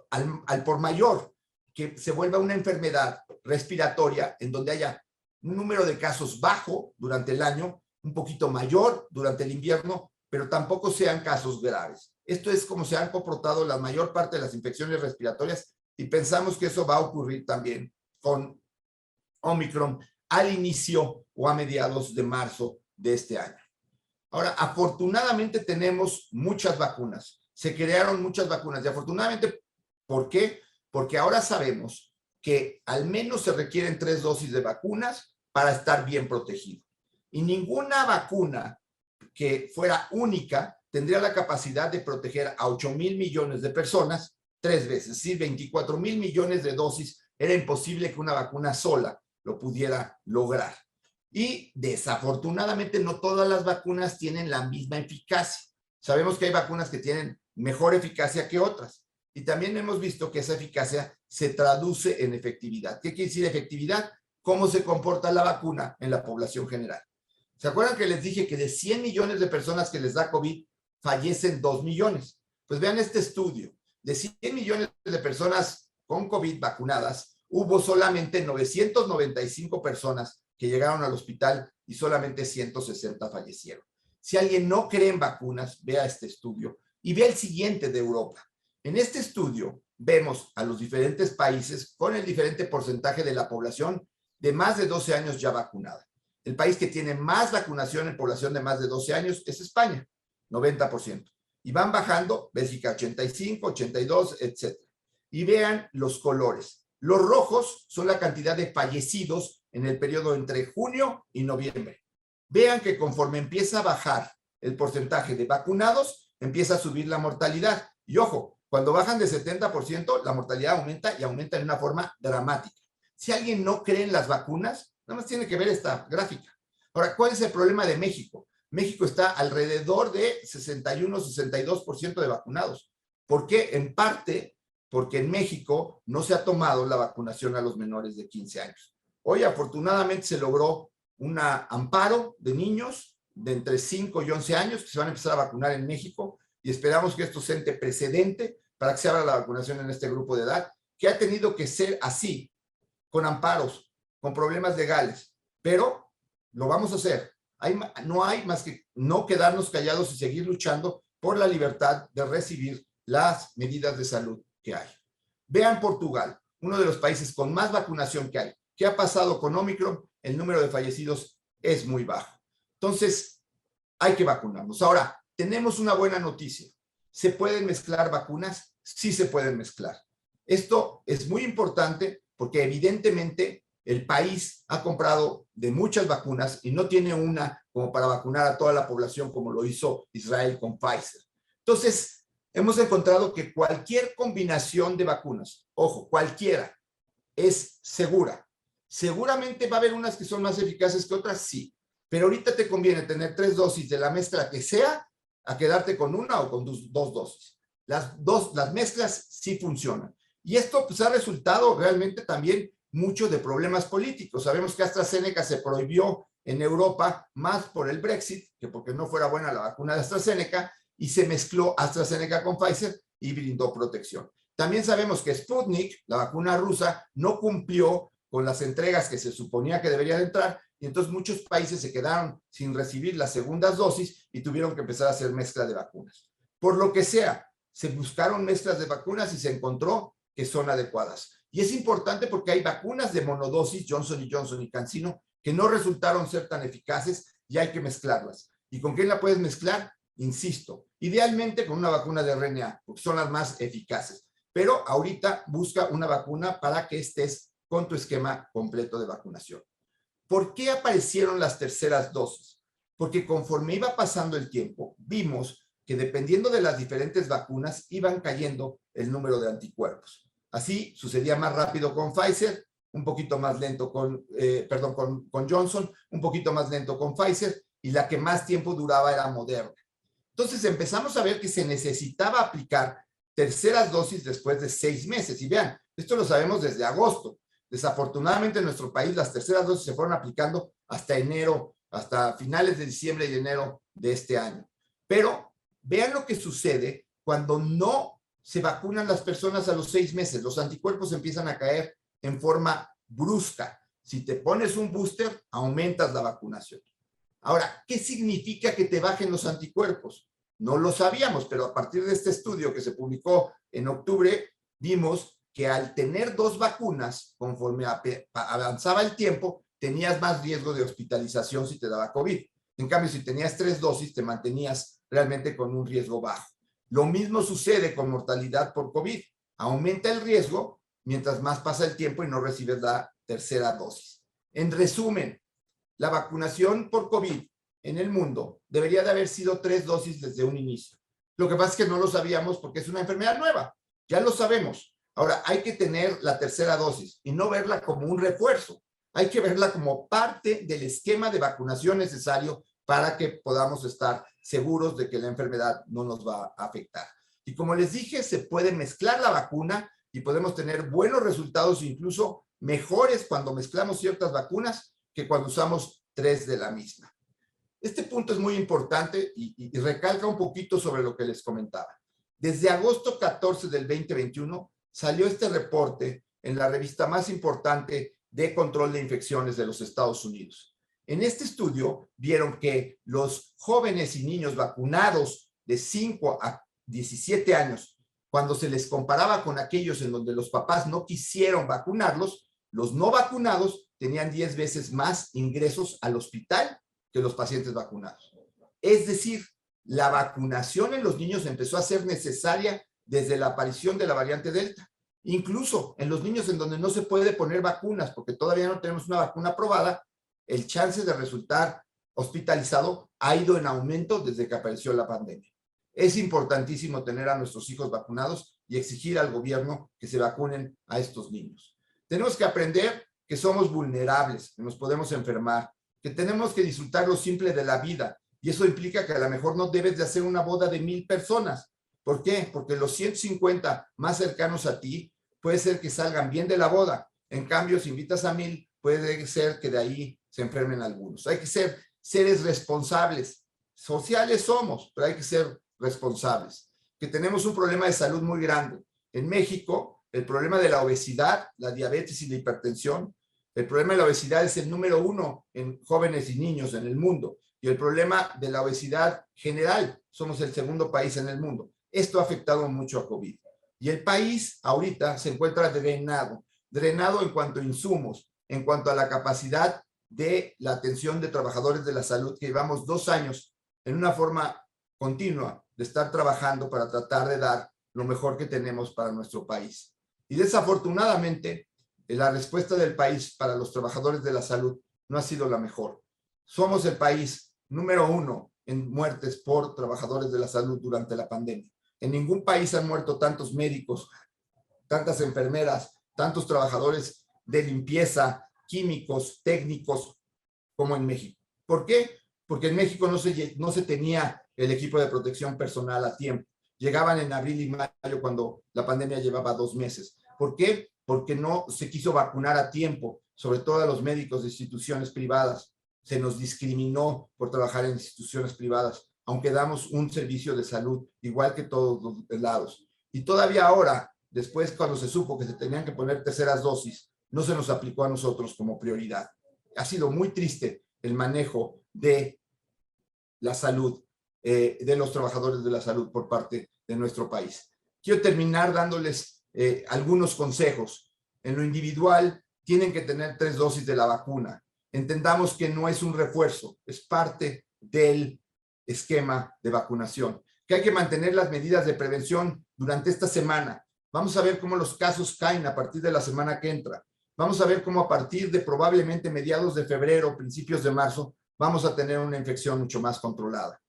al por mayor, que se vuelva una enfermedad respiratoria en donde haya un número de casos bajo durante el año, un poquito mayor durante el invierno, pero tampoco sean casos graves. Esto es como se han comportado la mayor parte de las infecciones respiratorias y pensamos que eso va a ocurrir también con Omicron al inicio o a mediados de marzo de este año. Ahora, afortunadamente tenemos muchas vacunas. Se crearon muchas vacunas y afortunadamente, ¿por qué? Porque ahora sabemos que al menos se requieren 3 dosis de vacunas para estar bien protegido. Y ninguna vacuna que fuera única tendría la capacidad de proteger a 8,000 millones de personas 3 veces. Es decir, 24,000 millones de dosis. Era imposible que una vacuna sola lo pudiera lograr. Y desafortunadamente no todas las vacunas tienen la misma eficacia. Sabemos que hay vacunas que tienen mejor eficacia que otras. Y también hemos visto que esa eficacia se traduce en efectividad. ¿Qué quiere decir efectividad? ¿Cómo se comporta la vacuna en la población general? ¿Se acuerdan que les dije que de 100 millones de personas que les da COVID, fallecen 2 millones? Pues vean este estudio. De 100 millones de personas con COVID vacunadas, hubo solamente 995 personas que llegaron al hospital y solamente 160 fallecieron. Si alguien no cree en vacunas, vea este estudio y vea el siguiente de Europa. En este estudio vemos a los diferentes países con el diferente porcentaje de la población de más de 12 años ya vacunada. El país que tiene más vacunación en población de más de 12 años es España, 90%. Y van bajando, Bélgica 85, 82, etc. Y vean los colores. Los rojos son la cantidad de fallecidos en el periodo entre junio y noviembre. Vean que conforme empieza a bajar el porcentaje de vacunados, empieza a subir la mortalidad. Y ojo, cuando bajan de 70%, la mortalidad aumenta y aumenta de una forma dramática. Si alguien no cree en las vacunas, nada más tiene que ver esta gráfica. Ahora, ¿cuál es el problema de México? México está alrededor de 61-62% de vacunados. ¿Por qué? En parte porque en México no se ha tomado la vacunación a los menores de 15 años. Hoy, afortunadamente, se logró un amparo de niños de entre 5 y 11 años que se van a empezar a vacunar en México y esperamos que esto siente precedente para que se abra la vacunación en este grupo de edad, que ha tenido que ser así, con amparos, con problemas legales, pero lo vamos a hacer. No hay más que no quedarnos callados y seguir luchando por la libertad de recibir las medidas de salud que hay. Vean Portugal, uno de los países con más vacunación que hay. ¿Qué ha pasado con Omicron? El número de fallecidos es muy bajo. Entonces, hay que vacunarnos. Ahora, tenemos una buena noticia. ¿Se pueden mezclar vacunas? Sí se pueden mezclar. Esto es muy importante porque evidentemente el país ha comprado de muchas vacunas y no tiene una como para vacunar a toda la población como lo hizo Israel con Pfizer. Entonces, hemos encontrado que cualquier combinación de vacunas, ojo, cualquiera, es segura. Seguramente va a haber unas que son más eficaces que otras, sí. Pero ahorita te conviene tener 3 dosis de la mezcla que sea a quedarte con una o con 2 dosis. Las mezclas sí funcionan. Y esto pues ha resultado realmente también mucho de problemas políticos. Sabemos que AstraZeneca se prohibió en Europa más por el Brexit que porque no fuera buena la vacuna de AstraZeneca y se mezcló AstraZeneca con Pfizer y brindó protección. También sabemos que Sputnik, la vacuna rusa, no cumplió con las entregas que se suponía que debería de entrar y entonces muchos países se quedaron sin recibir las segundas dosis y tuvieron que empezar a hacer mezcla de vacunas. Por lo que sea, se buscaron mezclas de vacunas y se encontró que son adecuadas. Y es importante porque hay vacunas de monodosis, Johnson & Johnson y CanSino, que no resultaron ser tan eficaces y hay que mezclarlas. ¿Y con quién la puedes mezclar? Insisto, idealmente con una vacuna de RNA, porque son las más eficaces. Pero ahorita busca una vacuna para que estés con tu esquema completo de vacunación. ¿Por qué aparecieron las terceras dosis? Porque conforme iba pasando el tiempo, vimos que dependiendo de las diferentes vacunas iban cayendo el número de anticuerpos. Así sucedía más rápido con Pfizer, un poquito más lento con Johnson, un poquito más lento con Pfizer y la que más tiempo duraba era Moderna. Entonces empezamos a ver que se necesitaba aplicar terceras dosis después de 6 meses. Y vean, esto lo sabemos desde agosto. Desafortunadamente en nuestro país las terceras dosis se fueron aplicando hasta enero, hasta finales de diciembre y enero de este año. Pero vean lo que sucede cuando no se vacunan las personas a los 6 meses. Los anticuerpos empiezan a caer en forma brusca. Si te pones un booster, aumentas la vacunación. Ahora, ¿qué significa que te bajen los anticuerpos? No lo sabíamos, pero a partir de este estudio que se publicó en octubre, vimos que al tener 2 vacunas, conforme avanzaba el tiempo, tenías más riesgo de hospitalización si te daba COVID. En cambio, si tenías 3 dosis, te mantenías realmente con un riesgo bajo. Lo mismo sucede con mortalidad por COVID. Aumenta el riesgo mientras más pasa el tiempo y no recibes la tercera dosis. En resumen, la vacunación por COVID en el mundo debería de haber sido 3 dosis desde un inicio. Lo que pasa es que no lo sabíamos porque es una enfermedad nueva. Ya lo sabemos. Ahora, hay que tener la tercera dosis y no verla como un refuerzo. hay que verla como parte del esquema de vacunación necesario para que podamos estar seguros de que la enfermedad no nos va a afectar. Y como les dije, se puede mezclar la vacuna y podemos tener buenos resultados, incluso mejores cuando mezclamos ciertas vacunas que cuando usamos 3 de la misma. Este punto es muy importante y recalca un poquito sobre lo que les comentaba. Desde agosto 14 del 2021 salió este reporte en la revista más importante de control de infecciones de los Estados Unidos. En este estudio vieron que los jóvenes y niños vacunados de 5 a 17 años, cuando se les comparaba con aquellos en donde los papás no quisieron vacunarlos, los no vacunados tenían 10 veces más ingresos al hospital que los pacientes vacunados. Es decir, la vacunación en los niños empezó a ser necesaria desde la aparición de la variante Delta. Incluso en los niños en donde no se puede poner vacunas, porque todavía no tenemos una vacuna aprobada, el chance de resultar hospitalizado ha ido en aumento desde que apareció la pandemia. Es importantísimo tener a nuestros hijos vacunados y exigir al gobierno que se vacunen a estos niños. Tenemos que aprender que somos vulnerables, que nos podemos enfermar, que tenemos que disfrutar lo simple de la vida, y eso implica que a lo mejor no debes de hacer una boda de 1000 personas. ¿Por qué? Porque los 150 más cercanos a ti puede ser que salgan bien de la boda. En cambio, si invitas a 1000, puede ser que de ahí se enfermen algunos. Hay que ser seres responsables. Sociales somos, pero hay que ser responsables. Que tenemos un problema de salud muy grande. En México, el problema de la obesidad, la diabetes y la hipertensión, el problema de la obesidad es el número 1 en jóvenes y niños en el mundo. Y el problema de la obesidad general, somos el segundo país en el mundo. Esto ha afectado mucho a COVID. Y el país ahorita se encuentra drenado en cuanto a insumos, en cuanto a la capacidad de la atención de trabajadores de la salud, que llevamos 2 años en una forma continua de estar trabajando para tratar de dar lo mejor que tenemos para nuestro país. Y desafortunadamente, la respuesta del país para los trabajadores de la salud no ha sido la mejor. Somos el país número 1 en muertes por trabajadores de la salud durante la pandemia. En ningún país han muerto tantos médicos, tantas enfermeras, tantos trabajadores de limpieza, químicos, técnicos, como en México. ¿Por qué? Porque en México no se tenía el equipo de protección personal a tiempo. Llegaban en abril y mayo cuando la pandemia llevaba 2 meses. ¿Por qué? Porque no se quiso vacunar a tiempo, sobre todo a los médicos de instituciones privadas. Se nos discriminó por trabajar en instituciones privadas, aunque damos un servicio de salud igual que todos los lados. Y todavía ahora, después cuando se supo que se tenían que poner terceras dosis, no se nos aplicó a nosotros como prioridad. Ha sido muy triste el manejo de la salud, de los trabajadores de la salud por parte de nuestro país. Quiero terminar dándoles algunos consejos. En lo individual, tienen que tener 3 dosis de la vacuna. Entendamos que no es un refuerzo, es parte del esquema de vacunación. Que hay que mantener las medidas de prevención durante esta semana. Vamos a ver cómo los casos caen a partir de la semana que entra. Vamos a ver cómo a partir de probablemente mediados de febrero, principios de marzo, vamos a tener una infección mucho más controlada.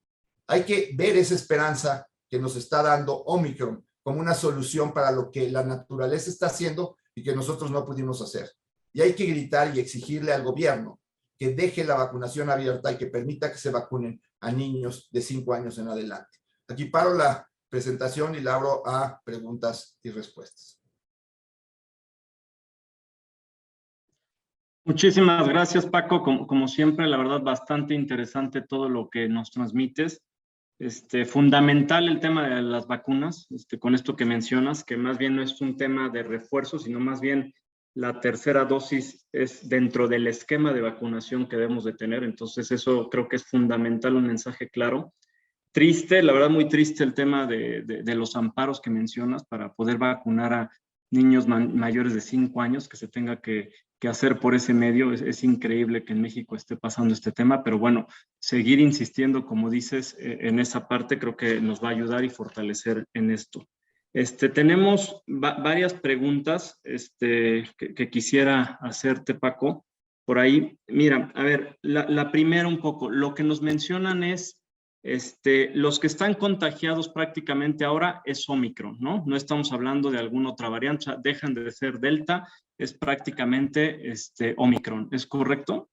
Hay que ver esa esperanza que nos está dando Omicron como una solución para lo que la naturaleza está haciendo y que nosotros no pudimos hacer. Y hay que gritar y exigirle al gobierno que deje la vacunación abierta y que permita que se vacunen a niños de 5 años en adelante. Aquí paro la presentación y la abro a preguntas y respuestas. Muchísimas gracias, Paco. Como siempre, la verdad, bastante interesante todo lo que nos transmites. Fundamental el tema de las vacunas, con esto que mencionas, que más bien no es un tema de refuerzo, sino más bien la tercera dosis es dentro del esquema de vacunación que debemos de tener. Entonces, eso creo que es fundamental, un mensaje claro. Triste, la verdad, muy triste el tema de los amparos que mencionas para poder vacunar a niños mayores de 5 años, que se tenga que hacer por ese medio. Es increíble que en México esté pasando este tema, pero bueno, seguir insistiendo, como dices, en esa parte creo que nos va a ayudar y fortalecer en esto. Tenemos varias preguntas que quisiera hacerte, Paco, por ahí. Mira, a ver, la primera un poco, lo que nos mencionan es Los que están contagiados prácticamente ahora es Omicron, ¿no? No estamos hablando de alguna otra variante, o sea, dejan de ser Delta, es prácticamente Omicron, ¿es correcto?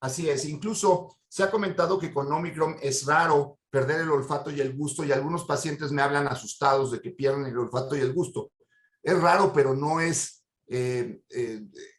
Así es, incluso se ha comentado que con Omicron es raro perder el olfato y el gusto, y algunos pacientes me hablan asustados de que pierden el olfato y el gusto. Es raro, pero no es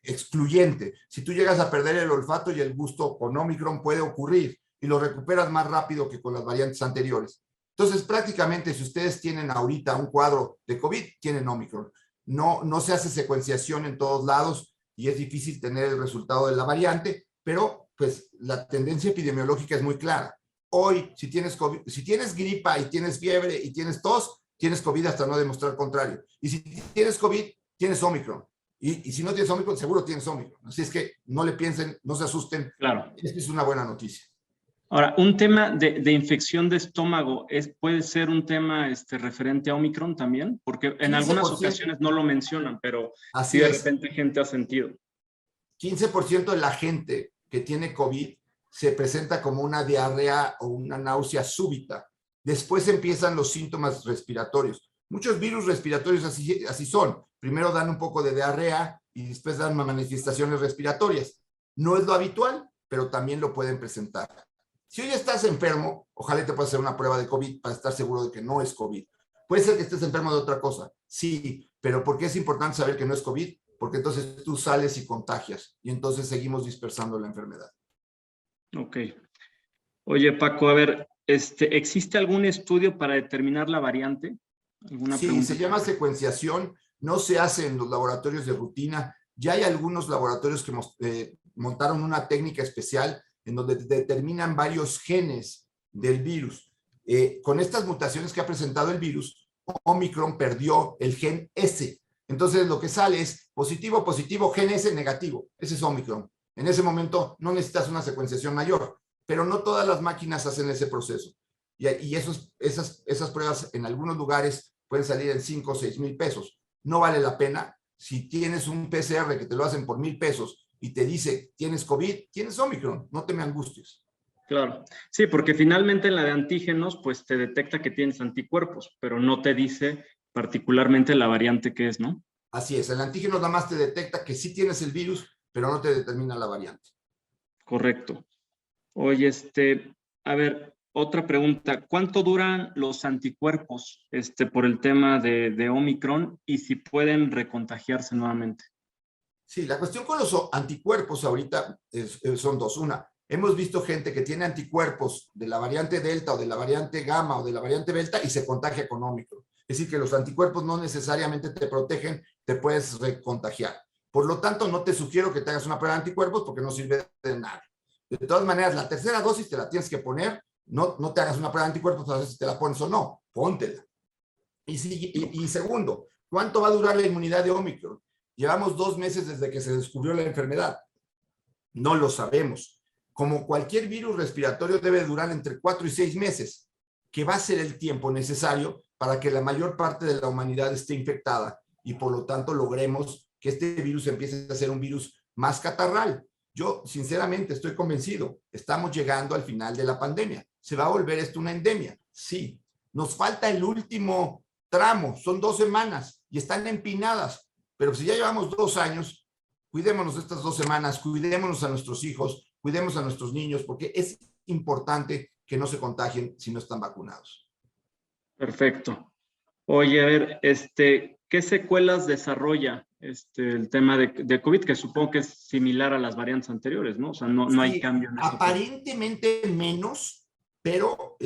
excluyente. Si tú llegas a perder el olfato y el gusto con Omicron, puede ocurrir y lo recuperas más rápido que con las variantes anteriores. Entonces, prácticamente, si ustedes tienen ahorita un cuadro de COVID, tienen Omicron. No se hace secuenciación en todos lados y es difícil tener el resultado de la variante, pero pues la tendencia epidemiológica es muy clara. Hoy, si tienes COVID, si tienes gripa y tienes fiebre y tienes tos, tienes COVID hasta no demostrar contrario. Y si tienes COVID, tienes Omicron. Y si no tienes Omicron, seguro tienes Omicron. Así es que no le piensen, no se asusten. Claro. Esta es una buena noticia. Ahora, un tema de infección de estómago, ¿puede ser un tema referente a Omicron también? Porque en algunas ocasiones no lo mencionan, pero sí de repente gente ha sentido. 15% de la gente que tiene COVID se presenta como una diarrea o una náusea súbita. Después empiezan los síntomas respiratorios. Muchos virus respiratorios así son. Primero dan un poco de diarrea y después dan manifestaciones respiratorias. No es lo habitual, pero también lo pueden presentar. Si hoy estás enfermo, ojalá te puedas hacer una prueba de COVID para estar seguro de que no es COVID. Puede ser que estés enfermo de otra cosa, sí, pero ¿por qué es importante saber que no es COVID? Porque entonces tú sales y contagias y entonces seguimos dispersando la enfermedad. Ok. Oye, Paco, a ver, ¿existe algún estudio para determinar la variante? Sí, se llama secuenciación, no se hace en los laboratorios de rutina. Ya hay algunos laboratorios que montaron una técnica especial en donde determinan varios genes del virus. Con estas mutaciones que ha presentado el virus, Omicron perdió el gen S. Entonces lo que sale es positivo, positivo, gen S negativo. Ese es Omicron. En ese momento no necesitas una secuenciación mayor, pero no todas las máquinas hacen ese proceso. Y esas pruebas en algunos lugares pueden salir en 5 o 6 mil pesos. No vale la pena. Si tienes un PCR que te lo hacen por 1,000 pesos y te dice, tienes COVID, tienes Omicron, no te me angusties. Claro, sí, porque finalmente en la de antígenos, pues te detecta que tienes anticuerpos, pero no te dice particularmente la variante que es, ¿no? Así es, el antígeno nada más te detecta que sí tienes el virus, pero no te determina la variante. Correcto. Oye, a ver, otra pregunta. ¿Cuánto duran los anticuerpos por el tema de Omicron y si pueden recontagiarse nuevamente? Sí, la cuestión con los anticuerpos ahorita son dos. Una, hemos visto gente que tiene anticuerpos de la variante Delta o de la variante Gamma o de la variante Delta y se contagia con Omicron. Es decir, que los anticuerpos no necesariamente te protegen, te puedes recontagiar. Por lo tanto, no te sugiero que te hagas una prueba de anticuerpos porque no sirve de nada. De todas maneras, la tercera dosis te la tienes que poner. No te hagas una prueba de anticuerpos para ver si te la pones o no. Póntela. Y segundo, ¿cuánto va a durar la inmunidad de Omicron? Llevamos 2 meses desde que se descubrió la enfermedad. No lo sabemos. Como cualquier virus respiratorio debe durar entre 4 y 6 meses, que va a ser el tiempo necesario para que la mayor parte de la humanidad esté infectada y por lo tanto logremos que este virus empiece a ser un virus más catarral. Yo sinceramente estoy convencido, estamos llegando al final de la pandemia. ¿Se va a volver esto una endemia? Sí. Nos falta el último tramo, son 2 semanas y están empinadas, pero si ya llevamos 2 años, cuidémonos de estas 2 semanas, cuidémonos a nuestros hijos, cuidemos a nuestros niños, porque es importante que no se contagien si no están vacunados. Perfecto. Oye, a ver, ¿qué secuelas desarrolla el tema de COVID? Que supongo que es similar a las variantes anteriores, ¿no? O sea, no hay cambio en eso. Aparentemente menos, pero,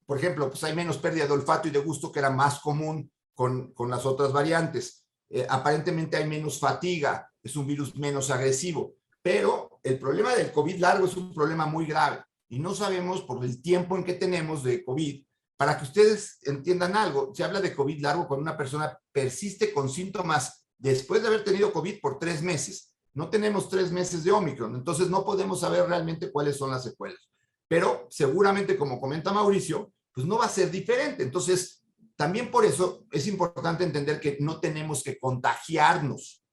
por ejemplo, pues hay menos pérdida de olfato y de gusto, que era más común con las otras variantes. Aparentemente hay menos fatiga, es un virus menos agresivo, pero el problema del COVID largo es un problema muy grave y no sabemos por el tiempo en que tenemos de COVID. Para que ustedes entiendan algo, se habla de COVID largo cuando una persona persiste con síntomas después de haber tenido COVID por 3 meses. No tenemos 3 meses de Omicron, entonces no podemos saber realmente cuáles son las secuelas. Pero seguramente, como comenta Mauricio, pues no va a ser diferente. Entonces, también por eso es importante entender que no tenemos que contagiarnos.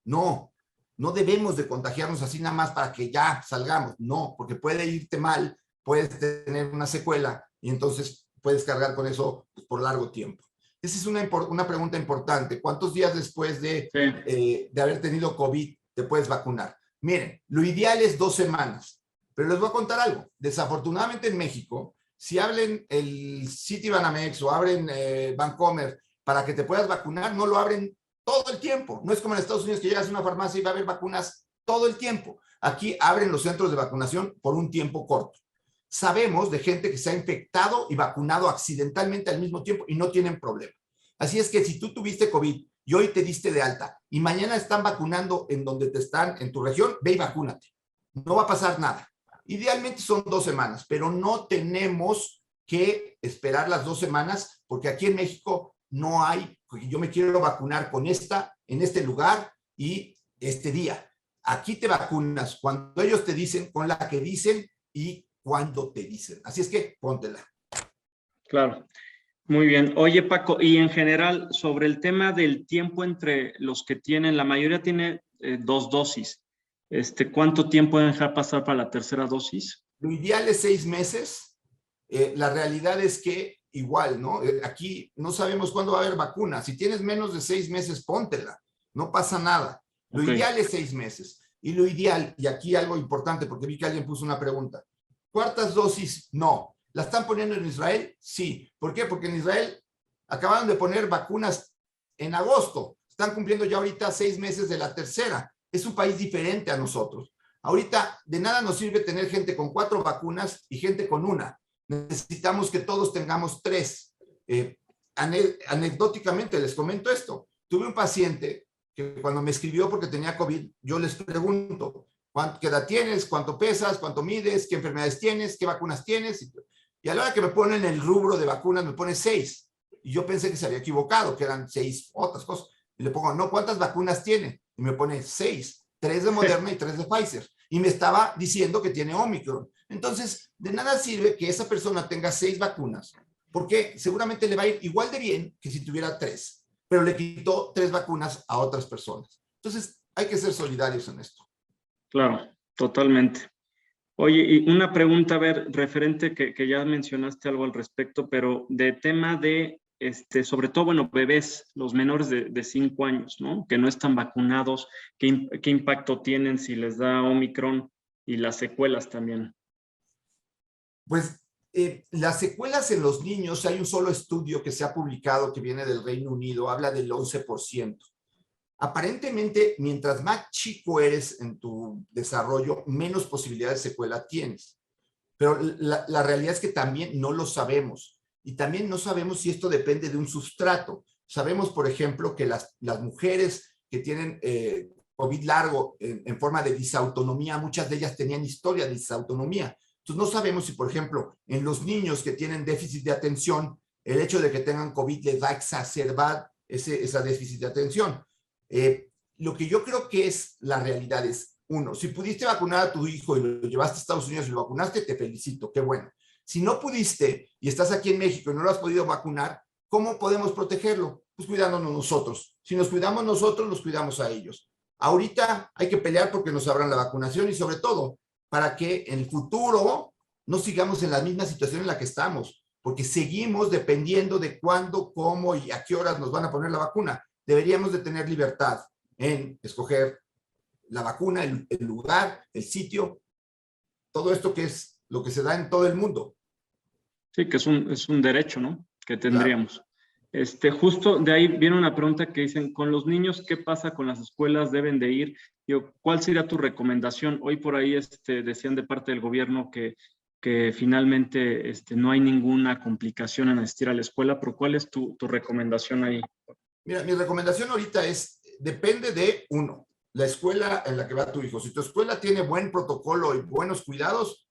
No debemos de contagiarnos así nada más para que ya salgamos. No, porque puede irte mal, puedes tener una secuela y entonces puedes cargar con eso pues, por largo tiempo. Esa es una pregunta importante. ¿Cuántos días después de haber tenido COVID te puedes vacunar? Miren, lo ideal es 2 semanas, pero les voy a contar algo. Desafortunadamente en México, si abren el Citibanamex o abren Bancomer para que te puedas vacunar, no lo abren todo el tiempo. No es como en Estados Unidos que llegas a una farmacia y va a haber vacunas todo el tiempo. Aquí abren los centros de vacunación por un tiempo corto. Sabemos de gente que se ha infectado y vacunado accidentalmente al mismo tiempo y no tienen problema. Así es que si tú tuviste COVID y hoy te diste de alta y mañana están vacunando en donde te están, en tu región, ve y vacúnate. No va a pasar nada. Idealmente son 2 semanas, pero no tenemos que esperar las 2 semanas porque aquí en México no hay, yo me quiero vacunar con esta, en este lugar y este día. Aquí te vacunas cuando ellos te dicen, con la que dicen y cuando te dicen. Así es que póntela. Claro. Muy bien. Oye, Paco, y en general, sobre el tema del tiempo entre los que tienen, la mayoría tiene 2 dosis. ¿Cuánto tiempo deben dejar pasar para la tercera dosis? Lo ideal es 6 meses. La realidad es que igual, ¿no? Aquí no sabemos cuándo va a haber vacuna. Si tienes menos de 6 meses, póntela. No pasa nada. Lo ideal es 6 meses. Y lo ideal, y aquí algo importante, porque vi que alguien puso una pregunta. ¿Cuántas dosis? No. ¿La están poniendo en Israel? Sí. ¿Por qué? Porque en Israel acabaron de poner vacunas en agosto. Están cumpliendo ya ahorita 6 meses de la tercera. Es un país diferente a nosotros. Ahorita de nada nos sirve tener gente con 4 vacunas y gente con 1. Necesitamos que todos tengamos 3. Anecdóticamente les comento esto. Tuve un paciente que cuando me escribió porque tenía COVID, yo les pregunto, ¿qué edad tienes? ¿Cuánto pesas? ¿Cuánto mides? ¿Qué enfermedades tienes? ¿Qué vacunas tienes? Y a la hora que me ponen el rubro de vacunas, me pone 6. Y yo pensé que se había equivocado, que eran 6 otras cosas. Y le pongo, no, ¿cuántas vacunas tiene? Y me pone 6, 3 de Moderna y 3 de Pfizer. Y me estaba diciendo que tiene Omicron. Entonces, de nada sirve que esa persona tenga 6 vacunas, porque seguramente le va a ir igual de bien que si tuviera 3, pero le quitó 3 vacunas a otras personas. Entonces, hay que ser solidarios en esto. Claro, totalmente. Oye, y una pregunta, a ver, referente que ya mencionaste algo al respecto, pero de tema de, sobre todo, bueno, bebés, los menores de 5 años, ¿no? Que no están vacunados, ¿qué impacto tienen si les da Omicron y las secuelas también? Pues las secuelas en los niños, hay un solo estudio que se ha publicado que viene del Reino Unido, habla del 11%. Aparentemente, mientras más chico eres en tu desarrollo, menos posibilidades de secuela tienes. Pero la realidad es que también no lo sabemos. Y también no sabemos si esto depende de un sustrato. Sabemos, por ejemplo, que las mujeres que tienen COVID largo en forma de disautonomía, muchas de ellas tenían historia de disautonomía. Entonces, no sabemos si, por ejemplo, en los niños que tienen déficit de atención, el hecho de que tengan COVID les va a exacerbar esa déficit de atención. Lo que yo creo que es la realidad es, uno, si pudiste vacunar a tu hijo y lo llevaste a Estados Unidos y lo vacunaste, te felicito, qué bueno. Si no pudiste y estás aquí en México y no lo has podido vacunar, ¿cómo podemos protegerlo? Pues cuidándonos nosotros. Si nos cuidamos nosotros, los cuidamos a ellos. Ahorita hay que pelear porque nos abran la vacunación y sobre todo para que en el futuro no sigamos en la misma situación en la que estamos, porque seguimos dependiendo de cuándo, cómo y a qué horas nos van a poner la vacuna. Deberíamos de tener libertad en escoger la vacuna, el lugar, el sitio, todo esto que es lo que se da en todo el mundo. Sí, que es un derecho, ¿no? Que tendríamos. Claro. Justo de ahí viene una pregunta que dicen, con los niños, ¿qué pasa con las escuelas? ¿Deben de ir? ¿Cuál sería tu recomendación? Hoy por ahí decían de parte del gobierno que finalmente no hay ninguna complicación en asistir a la escuela, pero ¿cuál es tu recomendación ahí? Mira, mi recomendación ahorita es, depende de uno, la escuela en la que va tu hijo. Si tu escuela tiene buen protocolo y buenos cuidados,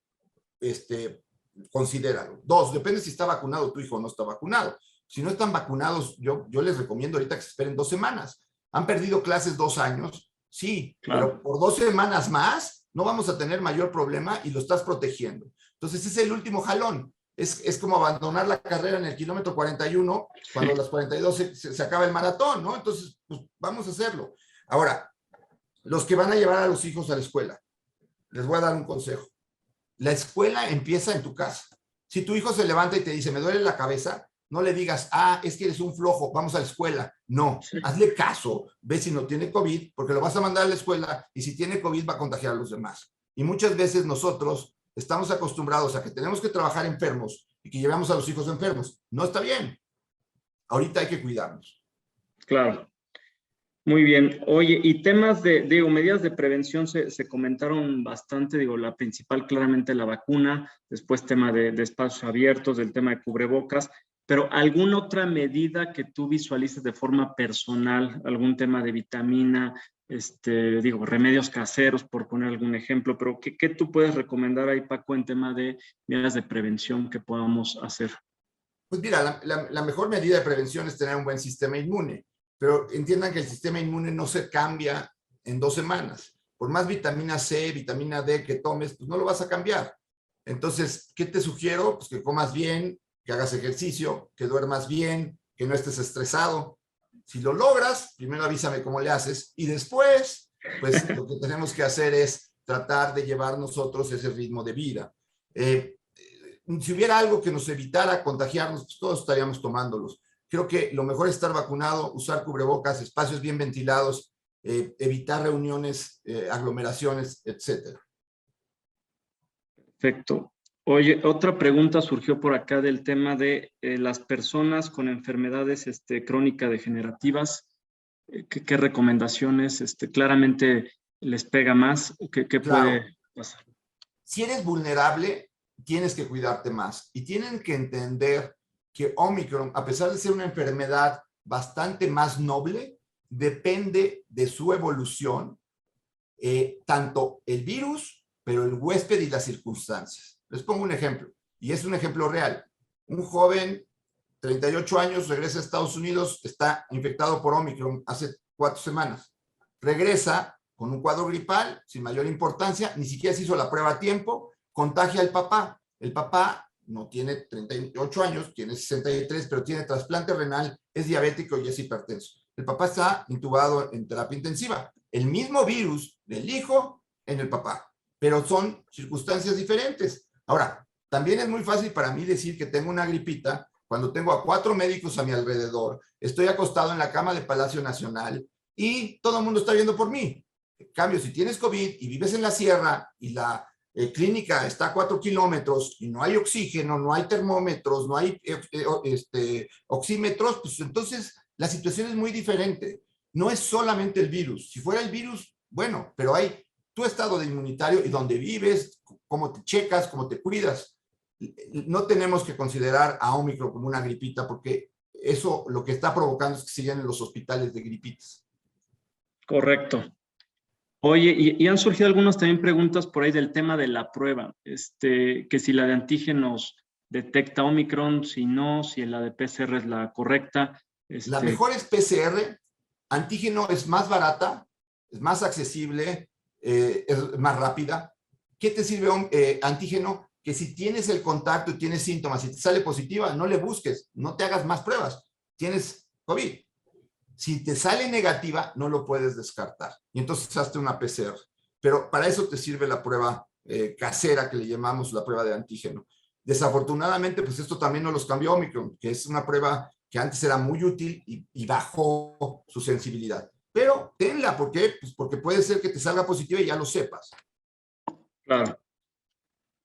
considéralo. 2, depende si está vacunado tu hijo o no está vacunado. Si no están vacunados, yo les recomiendo ahorita que se esperen 2 semanas. ¿Han perdido clases 2 años? Sí, claro. Pero por 2 semanas más no vamos a tener mayor problema y lo estás protegiendo. Entonces, ese es el último jalón. Es como abandonar la carrera en el kilómetro 41 cuando a las 42 se acaba el maratón, ¿no? Entonces, pues vamos a hacerlo. Ahora, los que van a llevar a los hijos a la escuela, les voy a dar un consejo. La escuela empieza en tu casa. Si tu hijo se levanta y te dice, me duele la cabeza, no le digas, ah, es que eres un flojo, vamos a la escuela. No, hazle caso, ve si no tiene COVID, porque lo vas a mandar a la escuela y si tiene COVID va a contagiar a los demás. Y muchas veces nosotros estamos acostumbrados a que tenemos que trabajar enfermos y que llevamos a los hijos enfermos. No está bien. Ahorita hay que cuidarnos. Claro. Muy bien. Oye, y temas digo, medidas de prevención se comentaron bastante, digo, la principal claramente la vacuna, después tema de espacios abiertos, del tema de cubrebocas, pero ¿alguna otra medida que tú visualices de forma personal, algún tema de vitamina, digo, remedios caseros, por poner algún ejemplo, pero ¿qué tú puedes recomendar ahí, Paco, en tema de medidas de prevención que podamos hacer? Pues mira, la mejor medida de prevención es tener un buen sistema inmune, pero entiendan que el sistema inmune no se cambia en 2 semanas. Por más vitamina C, vitamina D que tomes, pues no lo vas a cambiar. Entonces, ¿qué te sugiero? Pues que comas bien, que hagas ejercicio, que duermas bien, que no estés estresado. Si lo logras, primero avísame cómo le haces y después, pues lo que tenemos que hacer es tratar de llevar nosotros ese ritmo de vida. Si hubiera algo que nos evitara contagiarnos, pues todos estaríamos tomándolos. Creo que lo mejor es estar vacunado, usar cubrebocas, espacios bien ventilados, evitar reuniones, aglomeraciones, etcétera. Perfecto. Oye, otra pregunta surgió por acá del tema de las personas con enfermedades crónicas degenerativas. ¿Qué recomendaciones claramente les pega más? ¿Qué Claro. puede pasar? Si eres vulnerable, tienes que cuidarte más. Y tienen que entender que Omicron, a pesar de ser una enfermedad bastante más noble, depende de su evolución, tanto el virus, pero el huésped y las circunstancias. Les pongo un ejemplo, y es un ejemplo real. Un joven, 38 años, regresa a Estados Unidos, está infectado por Omicron hace 4 semanas. Regresa con un cuadro gripal, sin mayor importancia, ni siquiera se hizo la prueba a tiempo, contagia al papá. El papá no tiene 38 años, tiene 63, pero tiene trasplante renal, es diabético y es hipertenso. El papá está intubado en terapia intensiva. El mismo virus del hijo en el papá, pero son circunstancias diferentes. Ahora, también es muy fácil para mí decir que tengo una gripita cuando tengo a 4 médicos a mi alrededor, estoy acostado en la cama de Palacio Nacional y todo el mundo está viendo por mí. En cambio, si tienes COVID y vives en la sierra y la clínica está a 4 kilómetros y no hay oxígeno, no hay termómetros, no hay oxímetros, pues entonces la situación es muy diferente. No es solamente el virus. Si fuera el virus, bueno, pero hay tu estado de inmunitario y dónde vives, cómo te checas, cómo te cuidas. No tenemos que considerar a Omicron como una gripita porque eso lo que está provocando es que se llenen los hospitales de gripitas. Correcto. Oye, y han surgido algunas también preguntas por ahí del tema de la prueba, que si la de antígenos detecta Omicron, si no, si la de PCR es la correcta. La mejor es PCR, antígeno es más barata, es más accesible, es más rápida. ¿Qué te sirve antígeno? Que si tienes el contacto y tienes síntomas y te sale positiva, no le busques, no te hagas más pruebas, tienes COVID. Si te sale negativa, no lo puedes descartar. Y entonces hazte una PCR. Pero para eso te sirve la prueba casera, que le llamamos la prueba de antígeno. Desafortunadamente, pues esto también nos los cambió Omicron, que es una prueba que antes era muy útil y bajó su sensibilidad. Pero tenla, ¿por qué? Pues porque puede ser que te salga positiva y ya lo sepas. Claro.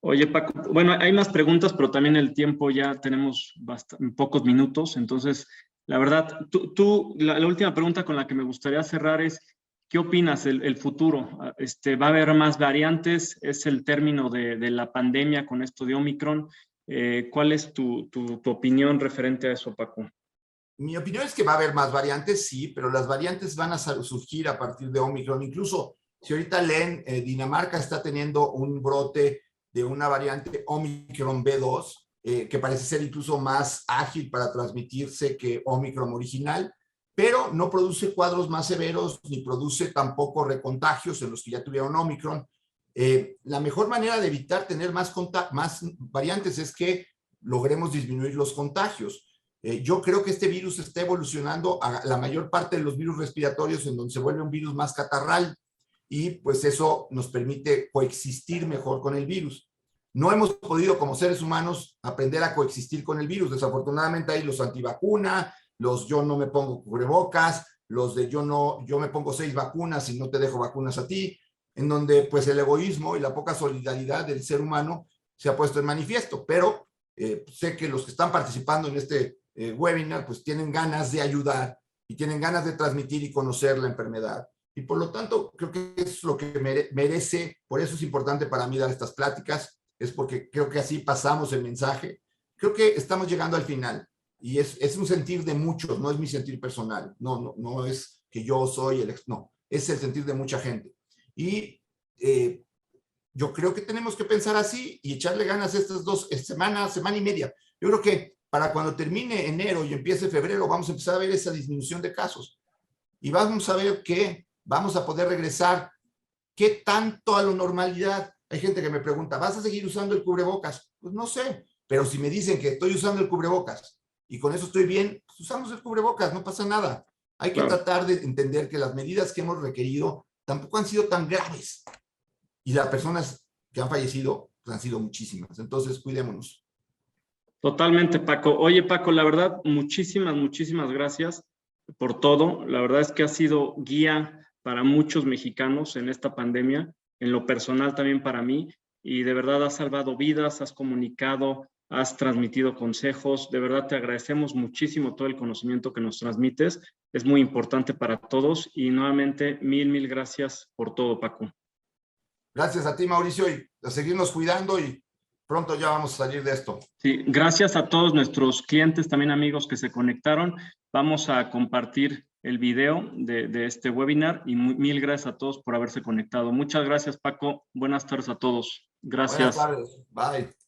Oye, Paco, bueno, hay más preguntas, pero también el tiempo ya tenemos pocos minutos, entonces, la verdad, la última pregunta con la que me gustaría cerrar es, ¿qué opinas el futuro? ¿Va a haber más variantes? ¿Es el término de la pandemia con esto de Omicron? ¿Cuál es tu opinión referente a eso, Paco? Mi opinión es que va a haber más variantes, sí, pero las variantes van a surgir a partir de Omicron. Incluso, si ahorita leen, Dinamarca está teniendo un brote de una variante Omicron B2, que parece ser incluso más ágil para transmitirse que Omicron original, pero no produce cuadros más severos ni produce tampoco recontagios en los que ya tuvieron Omicron. La mejor manera de evitar tener más variantes es que logremos disminuir los contagios. Yo creo que este virus está evolucionando a la mayor parte de los virus respiratorios en donde se vuelve un virus más catarral y pues eso nos permite coexistir mejor con el virus. no hemos podido como seres humanos aprender a coexistir con el virus. Desafortunadamente hay los antivacuna, los yo no me pongo cubrebocas, los de yo me pongo 6 vacunas y no te dejo vacunas a ti, en donde pues el egoísmo y la poca solidaridad del ser humano se ha puesto en manifiesto. Pero sé que los que están participando en este webinar pues tienen ganas de ayudar y tienen ganas de transmitir y conocer la enfermedad. Y por lo tanto, creo que es lo que merece, por eso es importante para mí dar estas pláticas, es porque creo que así pasamos el mensaje. Creo que estamos llegando al final y es un sentir de muchos, no es mi sentir personal, no es que yo soy no, es el sentir de mucha gente. Y yo creo que tenemos que pensar así y echarle ganas estas 2 semanas, semana y media. Yo creo que para cuando termine enero y empiece febrero, vamos a empezar a ver esa disminución de casos. Y vamos a ver que vamos a poder regresar qué tanto a la normalidad. Hay gente que me pregunta, ¿vas a seguir usando el cubrebocas? Pues no sé, pero si me dicen que estoy usando el cubrebocas y con eso estoy bien, pues usamos el cubrebocas, no pasa nada. Hay que tratar de entender que las medidas que hemos requerido tampoco han sido tan graves. Y las personas que han fallecido pues han sido muchísimas. Entonces, cuidémonos. Totalmente, Paco. Oye, Paco, la verdad, muchísimas gracias por todo. La verdad es que ha sido guía para muchos mexicanos en esta pandemia, en lo personal también para mí, y de verdad has salvado vidas, has comunicado, has transmitido consejos. De verdad te agradecemos muchísimo todo el conocimiento que nos transmites. Es muy importante para todos y nuevamente mil gracias por todo, Paco. Gracias a ti, Mauricio, y a seguirnos cuidando y pronto ya vamos a salir de esto. Sí, gracias a todos nuestros clientes, también amigos que se conectaron. Vamos a compartir el video de este webinar y mil gracias a todos por haberse conectado. Muchas gracias, Paco. Buenas tardes a todos. Gracias. Buenas tardes. Bye.